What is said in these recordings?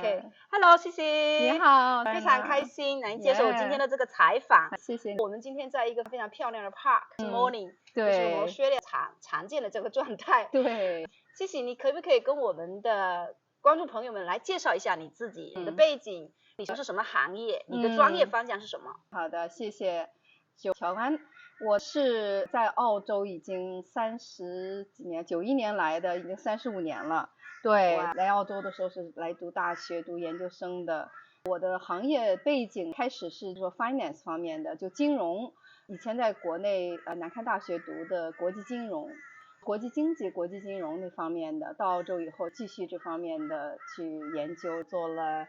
OK，Hello，西西，你好，非常开心能接受我今天的这个采访。谢谢。我们今天在一个非常漂亮的 park，morning，就是我们对，Australia常见的这个状态。对，西西，你可不可以跟我们的观众朋友们来介绍一下你自己，你的背景，你从事什么行业，你的专业方向是什么？好的，谢谢乔安。我是在澳洲已经30几年，91年来的，已经35年了。对，来澳洲的时候是来读大学、读研究生的。我的行业背景开始是做 finance 方面的，就金融。以前在国内南开大学读的国际金融、国际经济、国际金融那方面的，到澳洲以后继续这方面的去研究，读了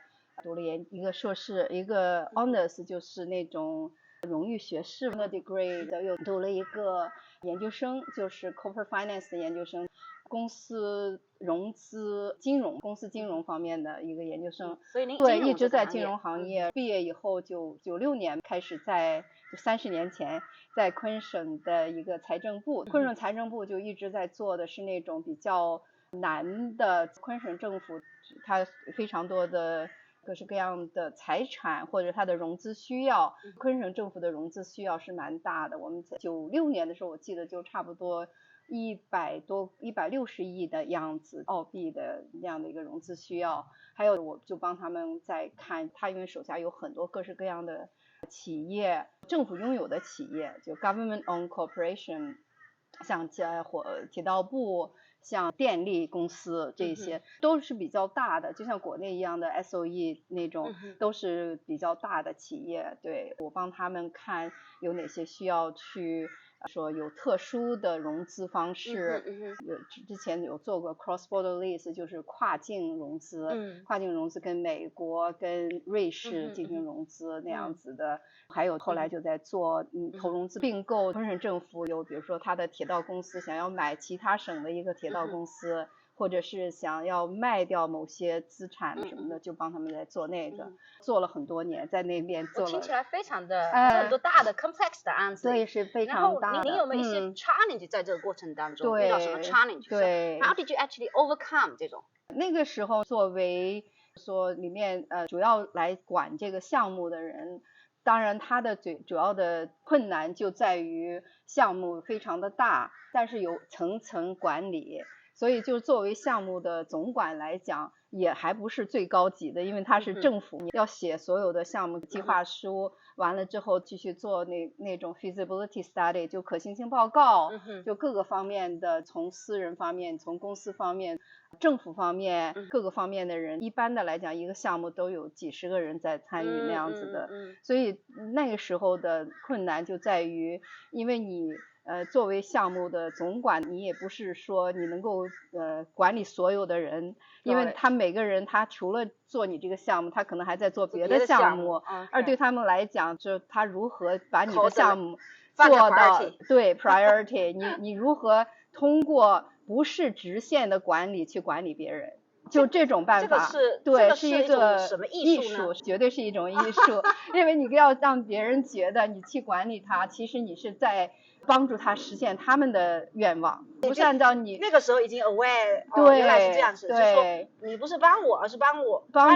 一个硕士，一个 honors 就是那种荣誉学士的 degree 的，又读了一个研究生，就是 corporate finance 的研究生，公司融资金融、公司金融方面的一个研究生。所以您对，一直在金融行业。毕业以后就96年开始就30年前在昆省的一个财政部，昆省财政部就一直在做的是那种比较难的，昆省政府它非常多的各式各样的财产或者它的融资需要，昆省政府的融资需要是蛮大的。我们在96年的时候，我记得就差不多160亿的样子澳币的那样的一个融资需要。还有我就帮他们在看，他因为手下有很多各式各样的企业，政府拥有的企业，就 government owned corporation， 像铁道部，像电力公司，这些都是比较大的，就像国内一样的 SOE 那种，都是比较大的企业。对，我帮他们看有哪些需要去说有特殊的融资方式。之前有做过 cross border lease， 就是跨境融资，跨境融资跟美国跟瑞士进行融资那样子的。还有后来就在做投融资并购，昆省政府有比如说他的铁道公司想要买其他省的一个铁道公司，或者是想要卖掉某些资产什么的，就帮他们在做那个，做了很多年，在那边做了。我听起来非常的很多大的 complex 的案子，对，是非常大的。然后您有没有一些 challenge 在这个过程当中？对，遇到什么 challenge？ 对 ，How did you actually overcome 这种？那个时候作为说里面主要来管这个项目的人，当然他的最主要的困难就在于项目非常的大，但是有层层管理，所以就作为项目的总管来讲也还不是最高级的，因为他是政府，要写所有的项目计划书，完了之后继续做那种 feasibility study， 就可行性报告，就各个方面的，从私人方面，从公司方面，政府方面，各个方面的人，一般的来讲一个项目都有几十个人在参与那样子的。所以那个时候的困难就在于，因为你作为项目的总管，你也不是说你能够管理所有的人，因为他每个人他除了做你这个项目，他可能还在做别的项目，而对他们来讲，就他如何把你的项目做到对 priority， 你如何通过不是直线的管理去管理别人，就这种办法，对，是一个什么艺术，绝对是一种艺术，因为你要让别人觉得你去管理他，其实你是在帮助他实现他们的愿望，不是按照你那个时候已经 aware， 对，原来是这样子，对，就说你不是帮我，而是帮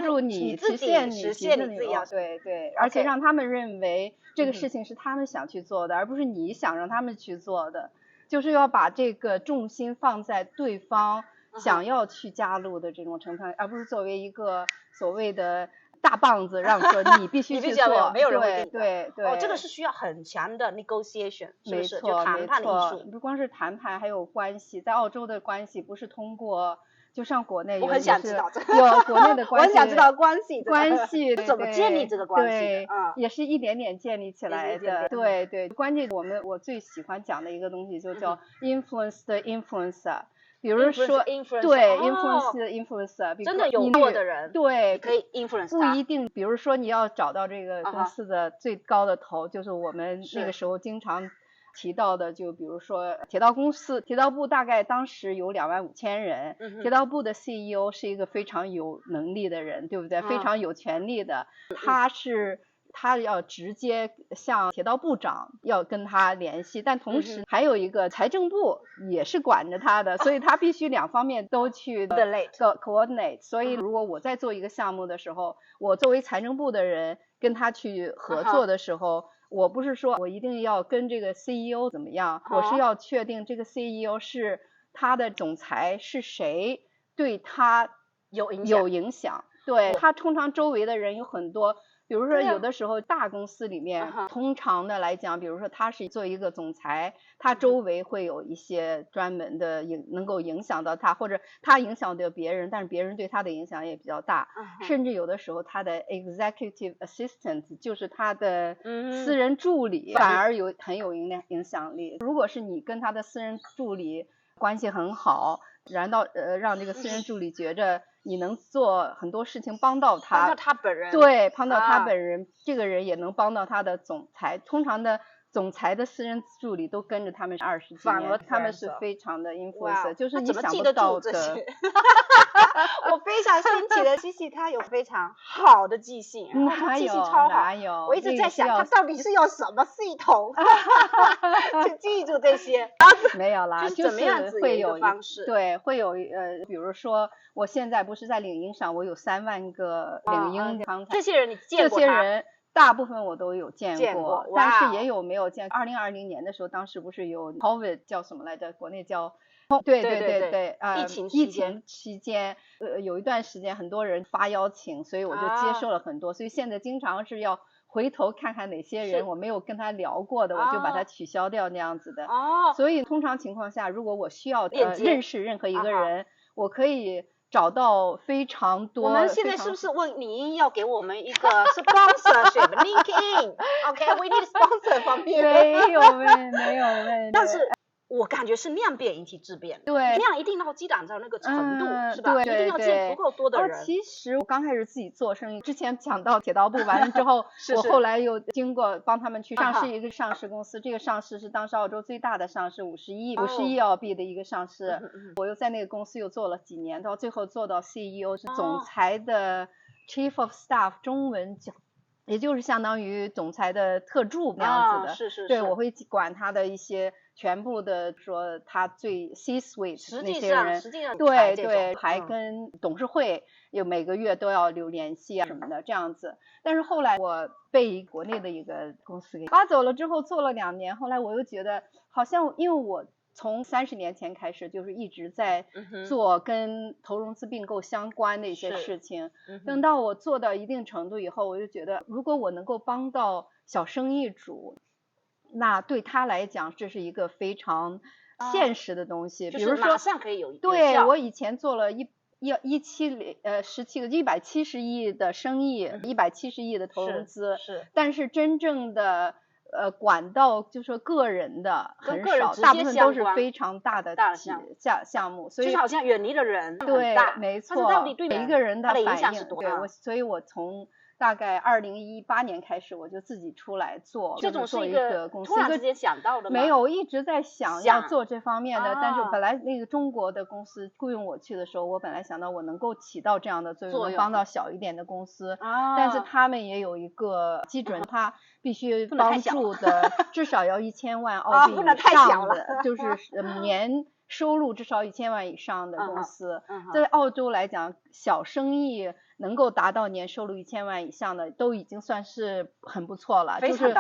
助你实现你自己要对对，而且让他们认为这个事情是他们想去做的，而不是你想让他们去做的，就是要把这个重心放在对方想要去加入的这种成分，而不是作为一个所谓的大棒子让说你必须去做，没有人会对。这个是需要很强的 negotiation， 是不是？没错，谈判的艺术，不光是谈判，还有关系。在澳洲的关系不是通过，就像国内我很想知道有国内的关系，我很想知道关系是怎么建立这个关系的，也是一点点建立起来的。对，关键我最喜欢讲的一个东西就叫 influence the influencer。比如说，对 influencer， 真的有过的人，对，可以 influence， 不一定。比如说你要找到这个公司的最高的头，就是我们那个时候经常提到的，就比如说铁道公司，铁道部大概当时有25000人，铁道部的 CEO 是一个非常有能力的人，对不对？非常有权力的，他是他要直接向铁道部长要跟他联系，但同时还有一个财政部也是管着他的，所以他必须两方面都去coordinate。所以如果我在做一个项目的时候，我作为财政部的人跟他去合作的时候，我不是说我一定要跟这个 CEO 怎么样，我是要确定这个 CEO 是他的总裁是谁，对他有影响。对，他通常周围的人有很多，比如说有的时候大公司里面，通常的来讲，比如说他是做一个总裁，他周围会有一些专门的能够影响到他，或者他影响到别人，但是别人对他的影响也比较大，甚至有的时候他的 executive assistant 就是他的私人助理，反而很有影响力。如果是你跟他的私人助理关系很好，让这个私人助理觉着你能做很多事情帮到他，帮到他本人，对，帮到他本人，这个人也能帮到他的总裁。通常的总裁的私人助理都跟着他们20几年，他们是非常的 influence， 就是你想不到的。我非常新奇的Cici，她有非常好的记性，记性超好。我一直在想，她到底是用什么系统去记住这些？没有啦，就是怎么样子会有方式？对，会有比如说我现在不是在领英上，我有3万个领英康台，这些人你见过？这些人大部分我都有见过，但是也有没有见。2020年的时候，当时不是有 COVID 叫什么来着？国内叫对，疫情期间，有一段时间很多人发邀请，所以我就接受了很多，所以现在经常是要回头看看哪些人我没有跟他聊过的，我就把它取消掉那样子的。所以通常情况下，如果我需要认识任何一个人，我可以找到非常多。我们现在是不是问领英要给我们一个 sponsorship LinkedIn？OK，we need sponsor from you。没有问。但是我感觉是量变引起质变，对，量一定要积攒到那个程度，是吧？一定要见足够多的人。其实我刚开始自己做生意之前讲到铁道部完了之后，我后来又经过帮他们去上市一个上市公司，这个上市是当时澳洲最大的上市，50亿澳币的一个上市，我又在那个公司又做了几年，到最后做到 CEO 是总裁的 Chief of Staff， 中文讲也就是相当于总裁的特助那样子的。是。对，我会管他的一些全部的说他最 C-suite 那些人，实际上对，还跟董事会有每个月都要有联系啊什么的这样子。但是后来我被国内的一个公司给挖走了之后，做了2年，后来我又觉得好像因为我从30年前开始就是一直在做跟投融资并购相关的一些事情，等到我做到一定程度以后，我就觉得如果我能够帮到小生意主，那对他来讲这是一个非常现实的东西，比如说马上可以有对，我以前做了170亿的生意，170亿的投融资，是，但是真正的管到就是说个人的很少，大部分都是非常大的项目，所以就是好像远离的人对，没错，到底对每一个人的影响是多大？所以我从大概2018年开始，我就自己出来做，这种是一个公司，突然之间想到的吗？没有，我一直在想要做这方面的，但是本来那个中国的公司雇佣我去的时候，我本来想到我能够起到这样的作用，帮到小一点的公司，但是他们也有一个基准，他必须帮助的至少要1000万澳币以上的，就是年收入至少1000万以上的公司，在澳洲来讲，小生意能够达到年收入1000万以上的，都已经算是很不错了，就是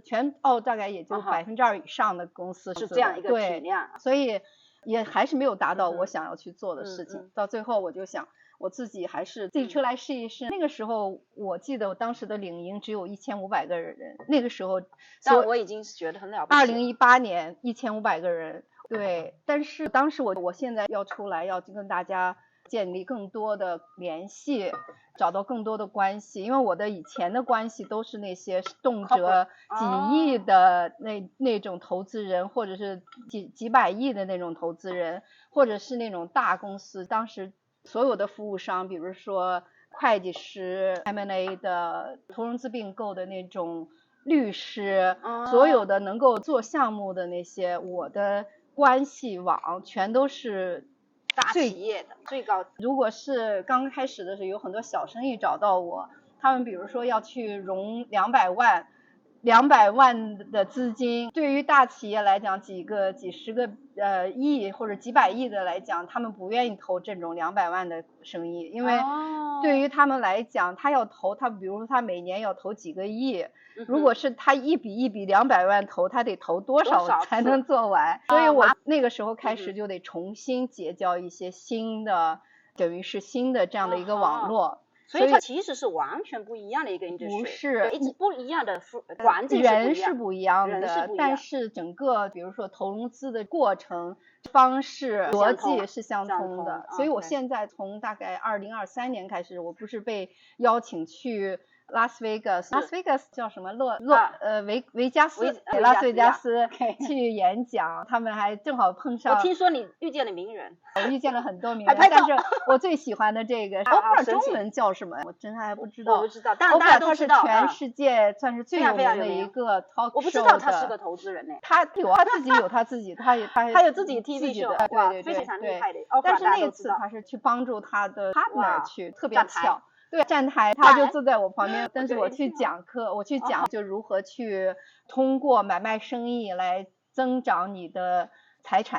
全澳大概也就2%以上的公司是这样一个体量，所以也还是没有达到我想要去做的事情。到最后我就想，我自己还是自己出来试一试。那个时候我记得我当时的领英只有1500个人，那个时候，但我已经觉得很了不起。2018年1500个人，对。但是当时我现在要出来，要跟大家建立更多的联系，找到更多的关系，因为我的以前的关系都是那些动辄几亿的那种投资人，或者是几百亿的那种投资人，或者是那种大公司，当时所有的服务商，比如说会计师、M&A 的、投融资并购的那种律师，所有的能够做项目的那些，我的关系网全都是大企业的最高。如果是刚开始的时候，有很多小生意找到我，他们比如说要去融200万的资金，对于大企业来讲，几十个亿或者几百亿的来讲，他们不愿意投这种200万的生意，因为对于他们来讲，他要投，他比如说他每年要投几个亿，如果是他一笔200万投，他得投多少才能做完？所以我那个时候开始就得重新结交一些新的，等于是新的这样的一个网络。所以它其实是完全不一样的一个 industry， 不是不一样的环境，人是不一样的，但是整个比如说投融资的过程方式逻辑是相通的。所以我现在从大概2023年开始，我不是被邀请去拉斯维加斯叫什么维加斯，给拉斯维加斯去演讲，他们还正好碰上。我听说你遇见了名人。我遇见了很多名人，但是我最喜欢的这个我不知道中文叫什么，我真还不知道。我不知道，但大家都知道。他是全世界算是最有名的一个 talk show 的。我不知道他是个投资人呢。他自己有他自己，他有自己 TV 秀，对，非常厉害的。但是那次他是去帮助他的 partner 去，特别巧。对，站台他就坐在我旁边，但是我去讲课，我去讲就如何去通过买卖生意来增长你的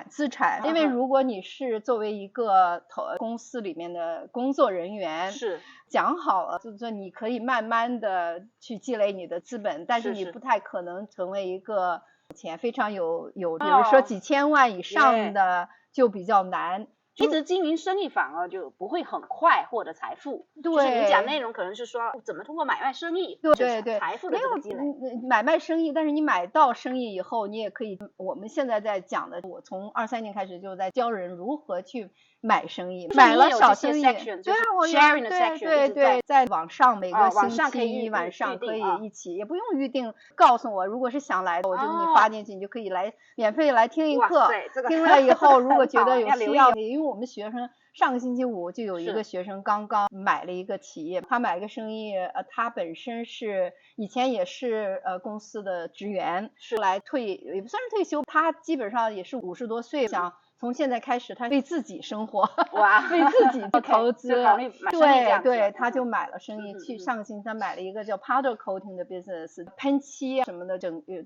资产，因为如果你是作为一个公司里面的工作人员，是讲好了，就是说你可以慢慢的去积累你的资本，但是你不太可能成为一个钱非常有比如说几千万以上的就比较难。一直经营生意反而就不会很快获得财富。对，就是你讲内容可能是说怎么通过买卖生意，对财富的这个积累。买卖生意，但是你买到生意以后，你也可以，我们现在在讲的，我从23年开始就在教人如何去买生意，买了小生意，对啊，我sharing 的 section， 对，在网上每个星期一晚上可以一起，也不用预定，告诉我，如果是想来的，我就给你发进去，你就可以来免费来听一课，听了以后如果觉得有需要，因为我们学生上个星期五就有一个学生刚刚买了一个企业，他买个生意，他本身是以前也是公司的职员，后来也不算是退休，他基本上也是50多岁，想从现在开始他为自己生活，哇，为自己投资，对，他就买了生意，去上个星期他买了一个叫 powder coating 的 business， 喷漆什么的，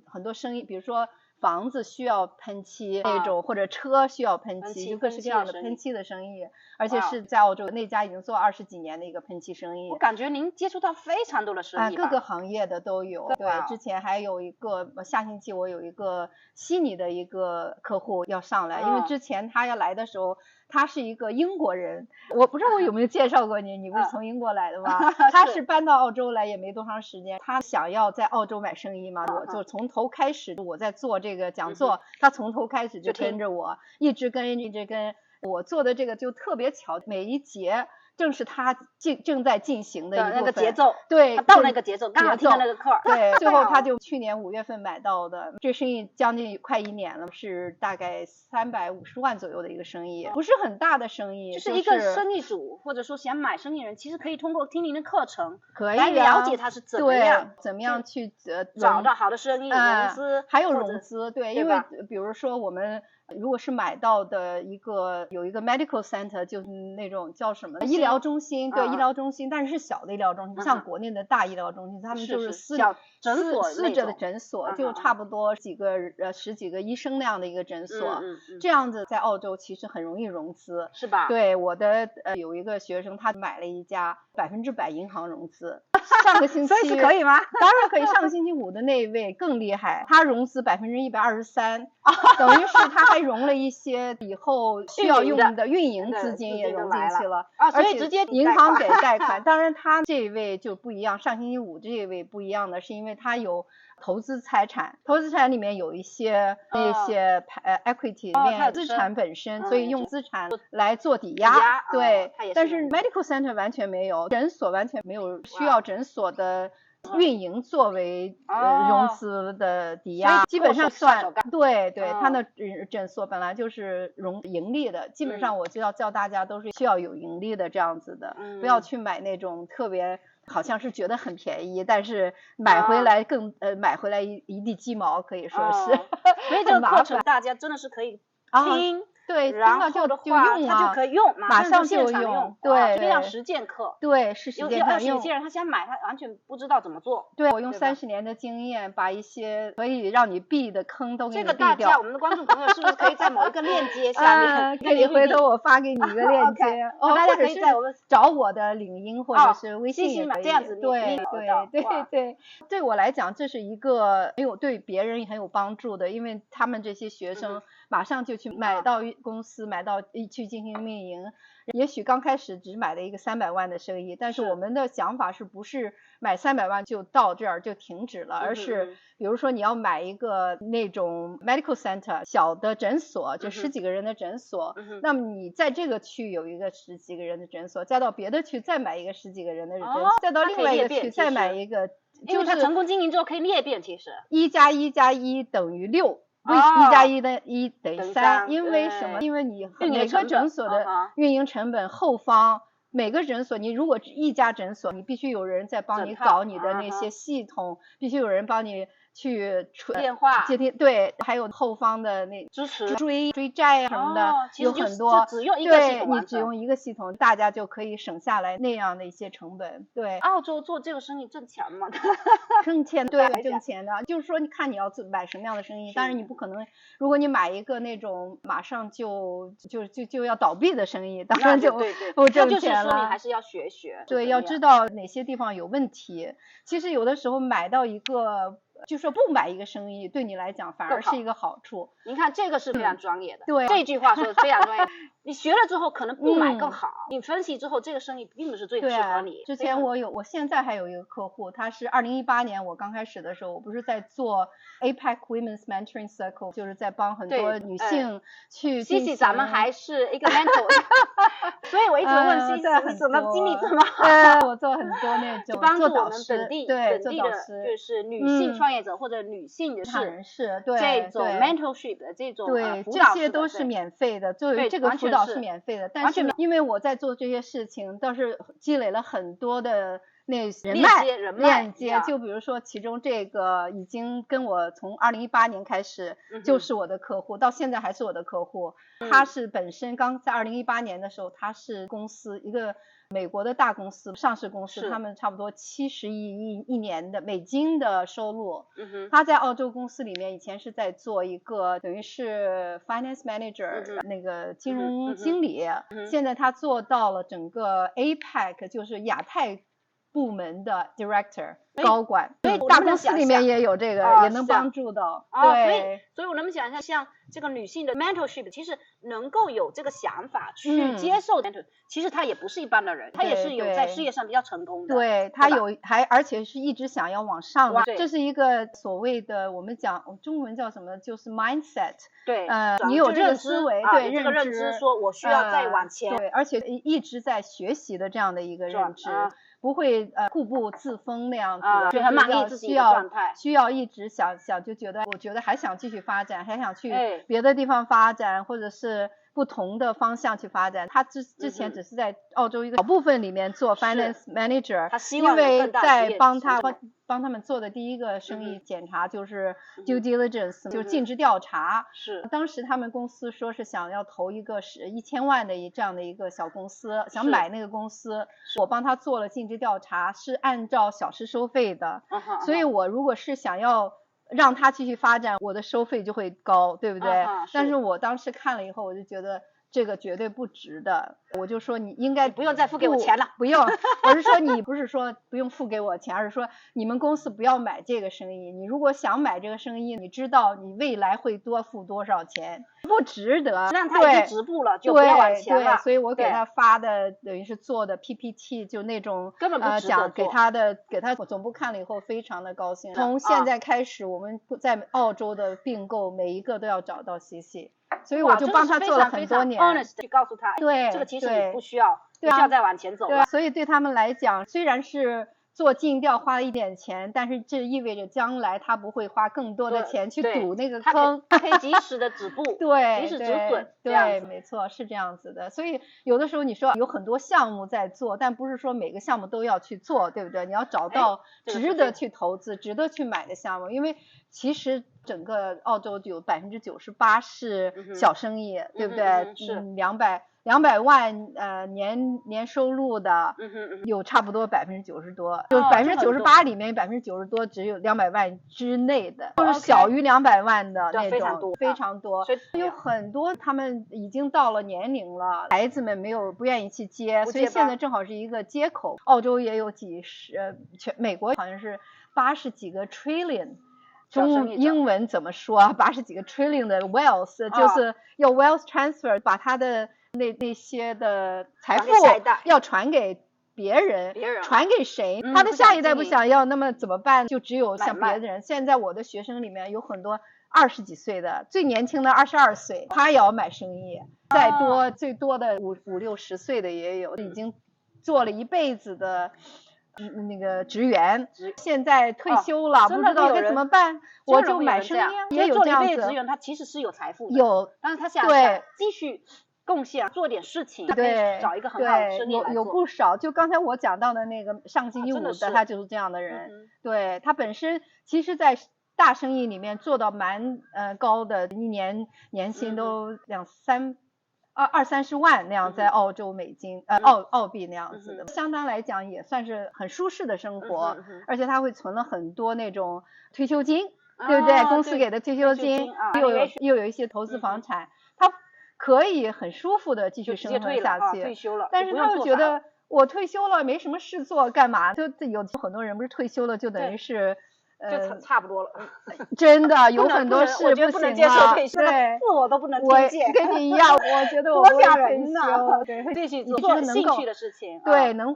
很多生意，比如说房子需要喷漆那种，或者车需要喷漆，就各式各样的喷漆的生意，而且是在澳洲那家已经做20几年的一个喷漆生意。我感觉您接触到非常多的生意各个行业的都有。对，之前还有一个下星期我有一个悉尼的一个客户要上来，因为之前他要来的时候他是一个英国人，我不知道我有没有介绍过你不是从英国来的吗？他是搬到澳洲来也没多长时间，他想要在澳洲买生意嘛，我就从头开始我在做这个讲座，他从头开始就跟着我，一直跟我做的这个就特别巧，每一节正是他正在进行的一部分那个节奏，对，他到那个节奏刚好听到那个课，对，最后他就去年5月份买到的，这生意将近快1年了，是大概350万左右的一个生意，不是很大的生意，就是一个生意主或者说想买生意人，其实可以通过听您的课程来了解他是怎么样去找到好的生意融资，还有融资，对，因为比如说我们如果是买到的有一个 medical center， 就是那种叫什么医疗中心，对，医疗中心，但是小的医疗中心，不像国内的大医疗中心，他们就是私着的诊所，就差不多十几个医生那样的一个诊所，这样子在澳洲其实很容易融资，是吧？对，我的有一个学生他买了一家100%银行融资，上个星期所以是可以吗？当然可以，上个星期五的那一位更厉害，他融资123%，等于是他还融了一些以后需要用的运营资金也融进去了，所以直接银行给贷款。当然他这一位就不一样，上星期五这一位不一样的是因为他有投资财产里面有一些那些equity 里面资产本身，所以用资产来做抵押，对，但是 medical center 完全没有，诊所完全没有需要诊所的运营作为融资的抵押，基本上算对，他的诊所本来就是盈利的，基本上我就要教大家都是需要有盈利的这样子的，不要去买那种特别好像是觉得很便宜，但是买回来买回来一地鸡毛，可以说是。所以这个课程大家真的是可以听。对，然后的话他就可以用，马上就现场用，对，非常实践课，对，是实践课。有些人他想买，他完全不知道怎么做。对，我用30年的经验，把一些可以让你避的坑都给你避掉。这个大家我们的观众朋友是不是可以在某一个链接下面可以回头我发给你一个链接，大家可以在我们找我的领英或者是微信也可以，这样子对，对我来讲这是一个对别人很有帮助的，因为他们这些学生马上就去买到公司，买到去进行运营。也许刚开始只买了一个300万的生意，但是我们的想法是不是买300万就到这儿就停止了，而是比如说你要买一个那种 medical center 小的诊所，就10几个人的诊所，那么你在这个区有一个10几个人的诊所，再到别的区再买一个10几个人的诊所，再到另外一个区再买一个，因为它成功经营之后可以裂变，其实1+1+1等于6。1+1的1等于3，因为什么？因为你每个诊所的运营成本后方，每个诊所你如果一家诊所，你必须有人在帮你搞你的那些系统，必须有人帮你去电话接听，对，还有后方的那支持追债啊什么的，有很多。只用一个系统，对，你只用一个系统，大家就可以省下来那样的一些成本。对，澳洲做这个生意挣钱吗？挣钱，对，挣钱的。就是说，你看你要买什么样的生意，当然你不可能，如果你买一个那种马上就要倒闭的生意，当然就不挣钱了。就是说你还是要学，对，要知道哪些地方有问题。其实有的时候买到一个。就说不买一个生意对你来讲反而是一个好处。您看这个是非常专业的，对，这句话说的非常专业。你学了之后可能不买更好，你分析之后这个生意并不是最适合你。之前我现在还有一个客户，他是2018年我刚开始的时候，我不是在做 APEC Women's Mentoring Circle， 就是在帮很多女性去西西，咱们还是一个 mentor， 所以我一直问西西你怎么经历这么好？我做很多那种帮助我们本地的就是女性创业者或者女性的人士，这种 mentorship 的这种对，辅导，这些都是免费的，作为这个辅导是免费的，但是因为我在做这些事情，倒是积累了很多的那人脉，就比如说其中这个已经跟我从2018年开始就是我的客户，到现在还是我的客户。他是本身刚在2018年的时候，他是公司一个美国的大公司，上市公司，他们差不多70亿一年的美金的收入。他在澳洲公司里面以前是在做一个等于是 finance manager，那个金融经理，现在他做到了整个 APEC， 就是亚太部门的 director 高管，所以大公司里面也有这个，也能帮助到。对，所以我能不能想一下，像这个女性的 mentorship， 其实能够有这个想法去接受 mentor，其实她也不是一般的人，她也是有在事业上比较成功的。对，她而且是一直想要往上的，这是一个所谓的我们讲中文叫什么，就是 mindset。对，你有这个思维，对，这个认知说我需要再往前，对，而且一直在学习的这样的一个认知。不会固步自封那样子的，就很满意自己的状态，需要一直想就觉得，我觉得还想继续发展，还想去别的地方发展，或者是不同的方向去发展。他之前只是在澳洲一个小部分里面做 finance manager， 因为在帮他们做的第一个生意检查就是 due diligence， 就是尽职调查。是，当时他们公司说是想要投一个1000万的这样的一个小公司，想买那个公司，我帮他做了尽职调查，是按照小时收费的。所以我如果是想要让他继续发展，我的收费就会高，对不对？但是我当时看了以后，我就觉得这个绝对不值的，我就说你应该不用再付给我钱了，不用，我是说你不是说不用付给我钱，而是说你们公司不要买这个生意，你如果想买这个生意，你知道你未来会多付多少钱，不值得，让他已经止步了，就不要往前了。所以我给他发的等于是做的 PPT， 就那种根本不值得讲给他总部看了以后非常的高兴。从现在开始，我们在澳洲的并购每一个都要找到西西。所以我就帮他做了很多年， honest 去告诉他，对，这个其实你不需要再往前走了。对，所以对他们来讲，虽然是做尽调花了一点钱，但是这意味着将来他不会花更多的钱去堵那个坑，他可以及时的止步，对，及时止损，对，没错，是这样子的。所以有的时候你说有很多项目在做，但不是说每个项目都要去做，对不对？你要找到值得去投资、值得去买的项目，因为其实整个澳洲有98%是小生意，对不对？是200万年收入的，有差不多90%多，就98%里面90%多只有200万之内的，就是小于200万的那种，非常多。所以有很多他们已经到了年龄了，孩子们不愿意去接，所以现在正好是一个接口。澳洲也有美国好像是80几个 trillion。中英文怎么说啊？80几个 trillion 的 wealth，就是要 wealth transfer， 把他的那些的财富要传给别人，传给谁？他的下一代不想要，那么怎么办？就只有像别的人。现在我的学生里面有很多20几岁的，最年轻的22岁，他也要买生意。再多最多的50、60岁的也有，已经做了一辈子的。那个职员现在退休了，不知道该怎么办，我就买生意，也有这样子。职员他其实是有财富的，有，但是他想继续贡献，做点事情，对，找一个很好的生意来做。有不少，就刚才我讲到的那个上京1.5的，他就是这样的人。对，他本身其实在大生意里面做到蛮高的，一年年薪都20-30万那样，在澳洲美金澳币那样子的，相当来讲也算是很舒适的生活，而且他会存了很多那种退休金，对不对？公司给的退休金，又有一些投资房产，他可以很舒服的继续生活下去。退休了，但是他又觉得我退休了没什么事做，干嘛？就有很多人不是退休了就等于是。就差不多了，真的有很多事不能接受退休，对，我都不能听见。我跟你一样，我觉得我多吓人呐！对，继续做兴趣的事情，对，能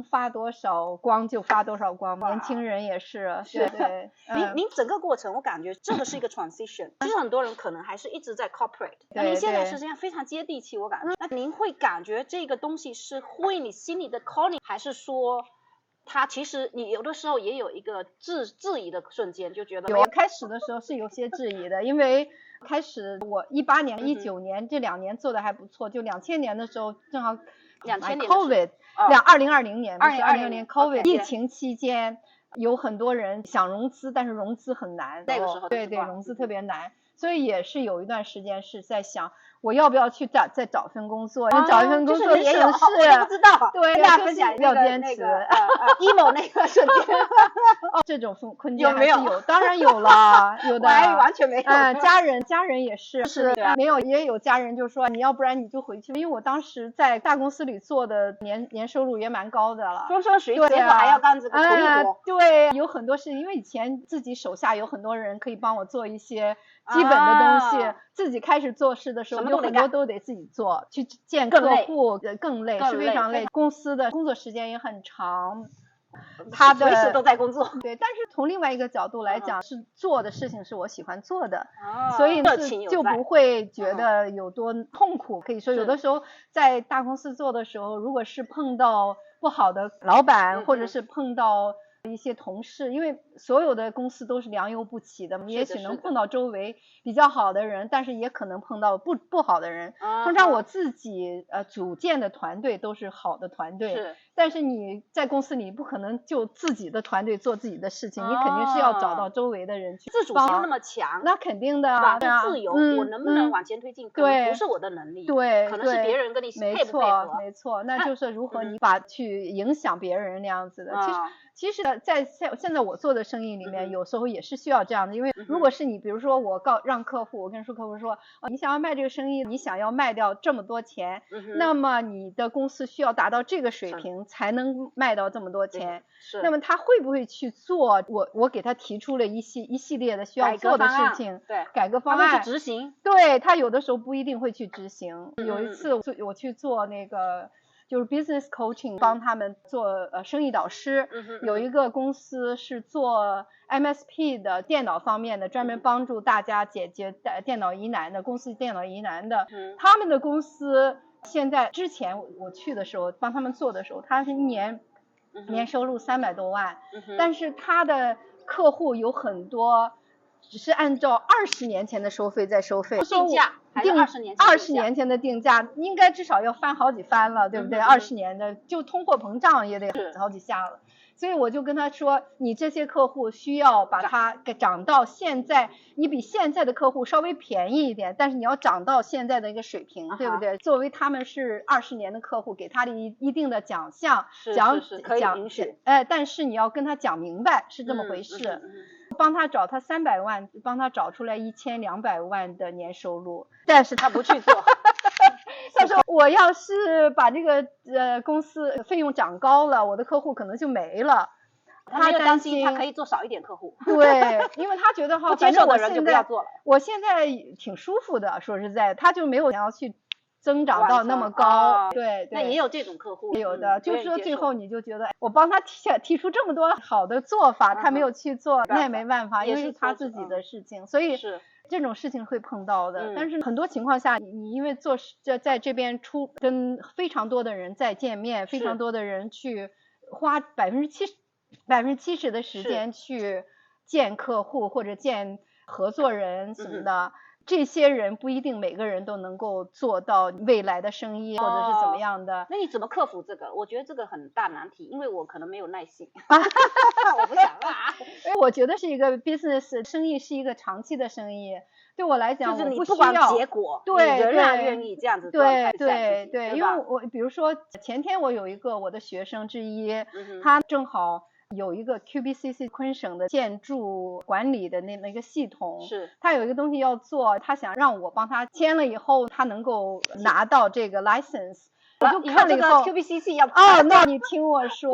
发多少光就发多少光，年轻人也是，对。您整个过程，我感觉这个是一个 transition。其实很多人可能还是一直在 corporate， 那您现在实际上非常接地气，我感觉。那您会感觉这个东西是会你心里的 calling， 还是说？他其实你有的时候也有一个质疑的瞬间，就觉得有开始的时候是有些质疑的，因为开始我18年、19年这2年做的还不错，就2000年的时候正好2000年 COVID， 2020年不是2020年 COVID 疫情期间，有很多人想融资，但是融资很难，那个时候对，融资特别难，所以也是有一段时间是在想。我要不要去再找份工作？找一份工作也有，我不知道。对，大家分享要坚持。emo 那个瞬间，这种困境还是有，当然有了，有的。完全没有。家人也是没有，也有家人就说你要不然你就回去，因为我当时在大公司里做的年收入也蛮高的了，风生水起，结果还要干这个苦力活。对，有很多事，因为以前自己手下有很多人可以帮我做一些基本的东西，自己开始做事的时候。有很多都得自己做，去见客户更累，是非常累。公司的工作时间也很长，他的随时都在工作。对，但是从另外一个角度来讲，是做的事情是我喜欢做的，所以就不会觉得有多痛苦。可以说有的时候在大公司做的时候，如果是碰到不好的老板，或者是碰到一些同事，因为所有的公司都是良莠不齐的，也许能碰到周围比较好的人，但是也可能碰到不好的人。通常我自己组建的团队都是好的团队，但是你在公司里不可能就自己的团队做自己的事情，你肯定是要找到周围的人去自主性那么强，那肯定的，是吧？自由，我能不能往前推进，可能不是我的能力，对，可能是别人跟你配不配合，没错，那就是如何你去影响别人那样子的。其实在现在我做的生意里面，有时候也是需要这样的，因为如果是你，比如说我让客户，我跟客户说，你想要卖这个生意，你想要卖掉这么多钱，那么你的公司需要达到这个水平才能卖到这么多钱。那么他会不会去做我给他提出了一系列的需要做的事情，对，改革方案，他会去执行。对，他有的时候不一定会去执行。有一次我去做那个。就是 business coaching， 帮他们做生意导师，有一个公司是做 MSP 的电脑方面的，专门帮助大家解决电脑疑难的，公司电脑疑难的。他们的公司现在之前我去的时候帮他们做的时候，他是一年年收入300多万，但是他的客户有很多只是按照20年前的收费在收费，定价还是20年前的定价应该至少要翻好几番了，对不对？20年的就通货膨胀也得好几下了。所以我就跟他说，你这些客户需要把它给涨到现在，你比现在的客户稍微便宜一点，但是你要涨到现在的一个水平，对不对？作为他们是20年的客户，给他的一定的奖项，可以允许，但是你要跟他讲明白是这么回事。帮他找他300万，帮他找出来1200万的年收入，但是他不去做。他说我要是把这个公司费用涨高了，我的客户可能就没了。他担心他可以做少一点客户。对，因为他觉得不接受的人就不要做了。我现在挺舒服的，说实在，他就没有想要去增长到那么高。对，那也有这种客户，有的，就是说最后你就觉得我帮他提出这么多好的做法，他没有去做，那也没办法，因为是他自己的事情，所以是这种事情会碰到的。但是很多情况下，你因为在这边跟非常多的人在见面，非常多的人去花70%的时间去见客户或者见合作人什么的。这些人不一定每个人都能够做到未来的生意，或者是怎么样的。那你怎么克服这个？我觉得这个很大难题，因为我可能没有耐心。我不想啦。因为我觉得是一个 business 生意，是一个长期的生意。对我来讲，就是你不管结果，对，你仍然愿意这样子状态下去。对，因为我比如说前天我有一个我的学生之一，他正好有一个 QBCC 昆省的建筑管理的那个系统，是他有一个东西要做，他想让我帮他签了以后，他能够拿到这个 license。我就看了以后 ，QBCC 要那你听我说，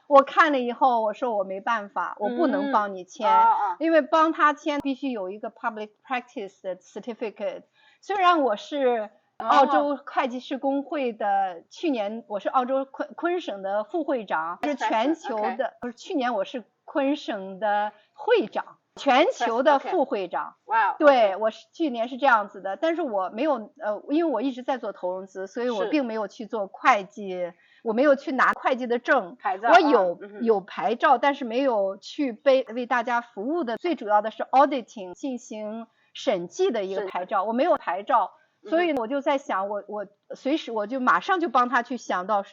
我看了以后，我说我没办法，我不能帮你签，因为帮他签必须有一个 public practice 的 certificate。虽然我是澳洲会计师工会的，去年我是澳洲昆省的副会长，是全球的，不是去年我是昆省的会长。全球的副会长，对，我是去年是这样子的，但是我没有因为我一直在做投融资，所以我并没有去做会计，我没有去拿会计的证，我有牌照，但是没有去为大家服务的，最主要的是 auditing 进行审计的一个牌照，我没有牌照，所以我就在想，我随时我就马上就帮他去想到。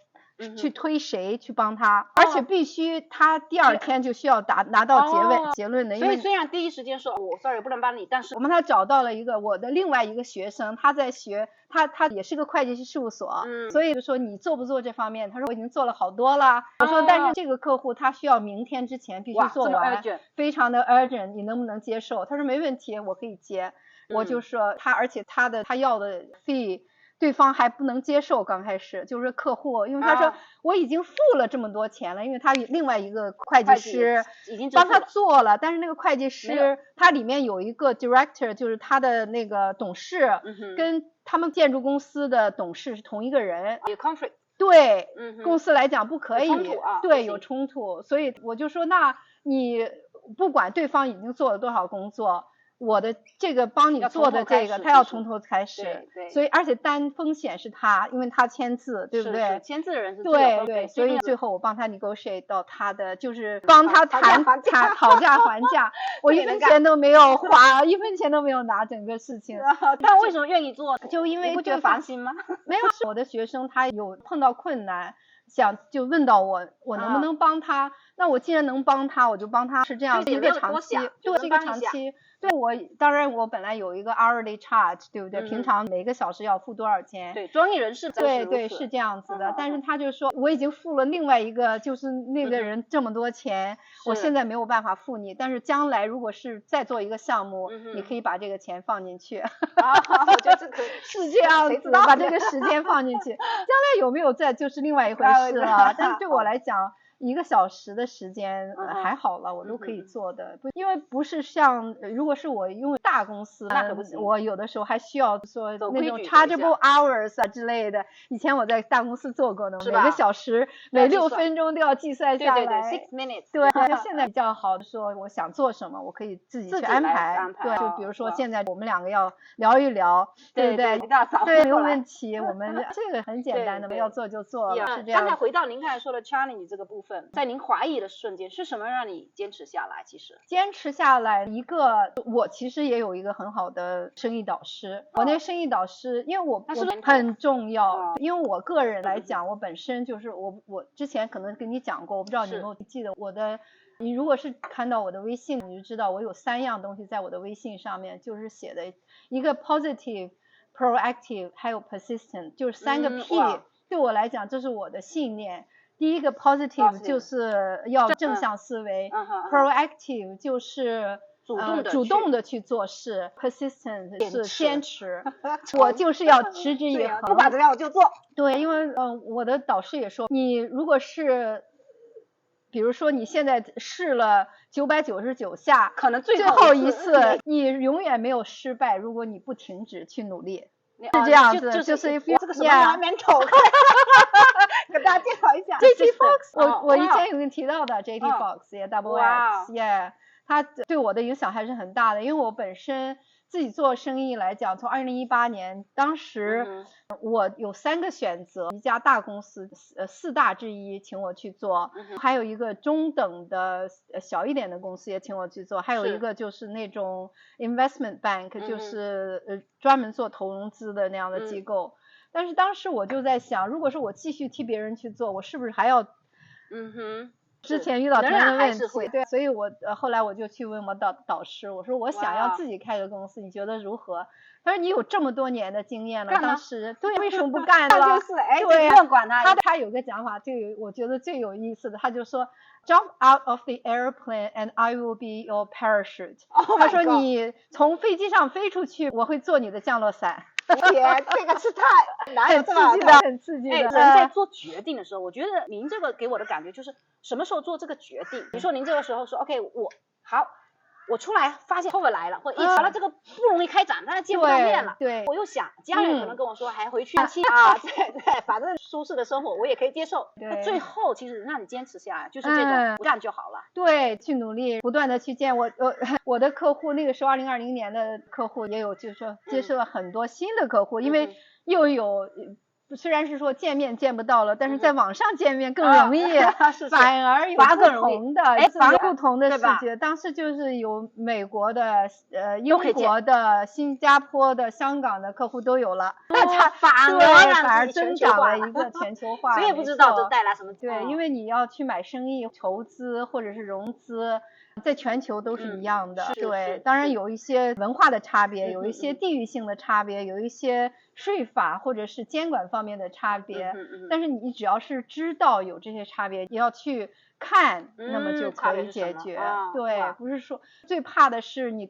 去推谁去帮他，而且必须他第2天就需要拿到结论的。所以虽然第一时间说我 sorry 不能帮你，但是我帮他找到了我的另外一个学生，他在学，他也是个会计师事务所，所以就说你做不做这方面？他说我已经做了好多了。我说但是这个客户他需要明天之前必须做完，非常的 urgent， 你能不能接受？他说没问题，我可以接。我就说而且他要的 fee。对方还不能接受，刚开始就是客户，因为他说我已经付了这么多钱了，因为他另外一个会计师已经帮他做了，但是那个会计师他里面有一个 director， 就是他的那个董事，跟他们建筑公司的董事是同一个人，有 conflict， 对，公司来讲不可以，对，有冲突，所以我就说，那你不管对方已经做了多少工作。我的这个帮你做的这个，他要从头开始，所以而且担风险是他，因为他签字，对不对？签字的人是对，所以最后我帮他 negotiate 到他的，就是帮他讨价还价，我1分钱都没有花，1分钱都没有拿，整个事情。他为什么愿意做？就因为不觉得烦心吗？没有，我的学生他有碰到困难。就问到我能不能帮他？那我既然能帮他，我就帮他，是这样一个长期，对，是一个长期。对，当然我本来有一个 hourly charge， 对不对？平常每个小时要付多少钱？对，专业人士对是这样子的。但是他就说我已经付了另外一个，就是那个人这么多钱，我现在没有办法付你，但是将来如果是再做一个项目，你可以把这个钱放进去。我觉得这可是这样子，把这个时间放进去，将来有没有就是另外一回事了。但是对我来讲，1个小时的时间还好了，我都可以做的。因为不是像如果是我因为大公司，那可不行，我有的时候还需要说那种 chargeable hours 啊之类的。以前我在大公司做过的，每个小时每6分钟都要计算下来。对，6 minutes。对，现在比较好的说，我想做什么，我可以自己去安排。对，就比如说现在我们2个要聊一聊，对不对？对，没有问题。我们这个很简单的，要做就做了，是这样。刚才回到您刚才说的 challenge 这个部分。分，在您怀疑的瞬间是什么让你坚持下来？其实坚持下来一个，我其实也有一个很好的生意导师，我那生意导师，因为我很重要，因为我个人来讲，我本身就是我之前可能跟你讲过，我不知道你有没有记得我的。你如果是看到我的微信，你就知道我有3样东西在我的微信上面，就是写的一个 positive、proactive 还有 persistent， 就是3个 P，对我来讲这是我的信念。第一个 positive 就是要正向思维，proactive 就是主动的去做事，persistent 是坚持，我就是要持之以恒，不管怎么样我就做。对，因为我的导师也说，你如果是比如说你现在试了999下，可能最后一次你永远没有失败，如果你不停止去努力。是这样子，就是这个什么难免丑，给大家介绍一下。JT Fox， 我以前有跟你提到的 JT Fox 也 Double X， 他对我的影响还是很大的，因为我本身自己做生意来讲，从2018年，当时我有3个选择，一家大公司，4大之一请我去做，还有一个中等的小一点的公司也请我去做，还有一个就是那种 investment bank， 就是专门做投融资的那样的机构。但是当时我就在想，如果是我继续替别人去做，我是不是还要之前遇到同样的问题，对，所以我后来我就去问我导师，我说我想要自己开个公司，你觉得如何？他说你有这么多年的经验了，当时对，为什么不干呢？就是对，不用管他有个讲法，我觉得最有意思的，他就说 Jump out of the airplane and I will be your parachute。他说你从飞机上飞出去，我会做你的降落伞。天，这个是太哪有这么刺激的，很刺激的。人在做决定的时候，我觉得您这个给我的感觉就是什么时候做这个决定。比如说您这个时候说 OK， 我出来发现 COVID 来了，或者疫情了，这个不容易开展，大家见不到面了。对，我又想家人可能跟我说还回去对，反正舒适的生活我也可以接受。那最后其实让你坚持下来，就是这种不干就好了。对，去努力，不断的去见我的客户，那个时候2020年的客户也有，就是说接受了很多新的客户，因为又有。虽然是说见面见不到了，但是在网上见面更容易，反而有不同的视觉。当时就是有美国的、英国的、新加坡的、香港的客户都有了，反而增长了一个全球化。谁也不知道这带来什么。对，因为你要去买生意、筹资或者是融资，在全球都是一样的。对，当然有一些文化的差别，有一些地域性的差别，有一些税法或者是监管方面的差别，但是你只要是知道有这些差别，也要去看，那么就可以解决。对，不是说最怕的是你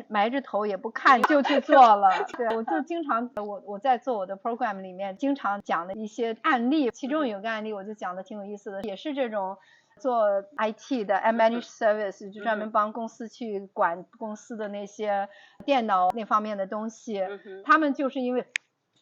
埋着头也不看就去做了。对，我就经常我在做我的 program 里面经常讲的一些案例，其中有个案例我就讲的挺有意思的，也是这种做 IT 的 managed service， 就专门帮公司去管公司的那些电脑那方面的东西，他们就是因为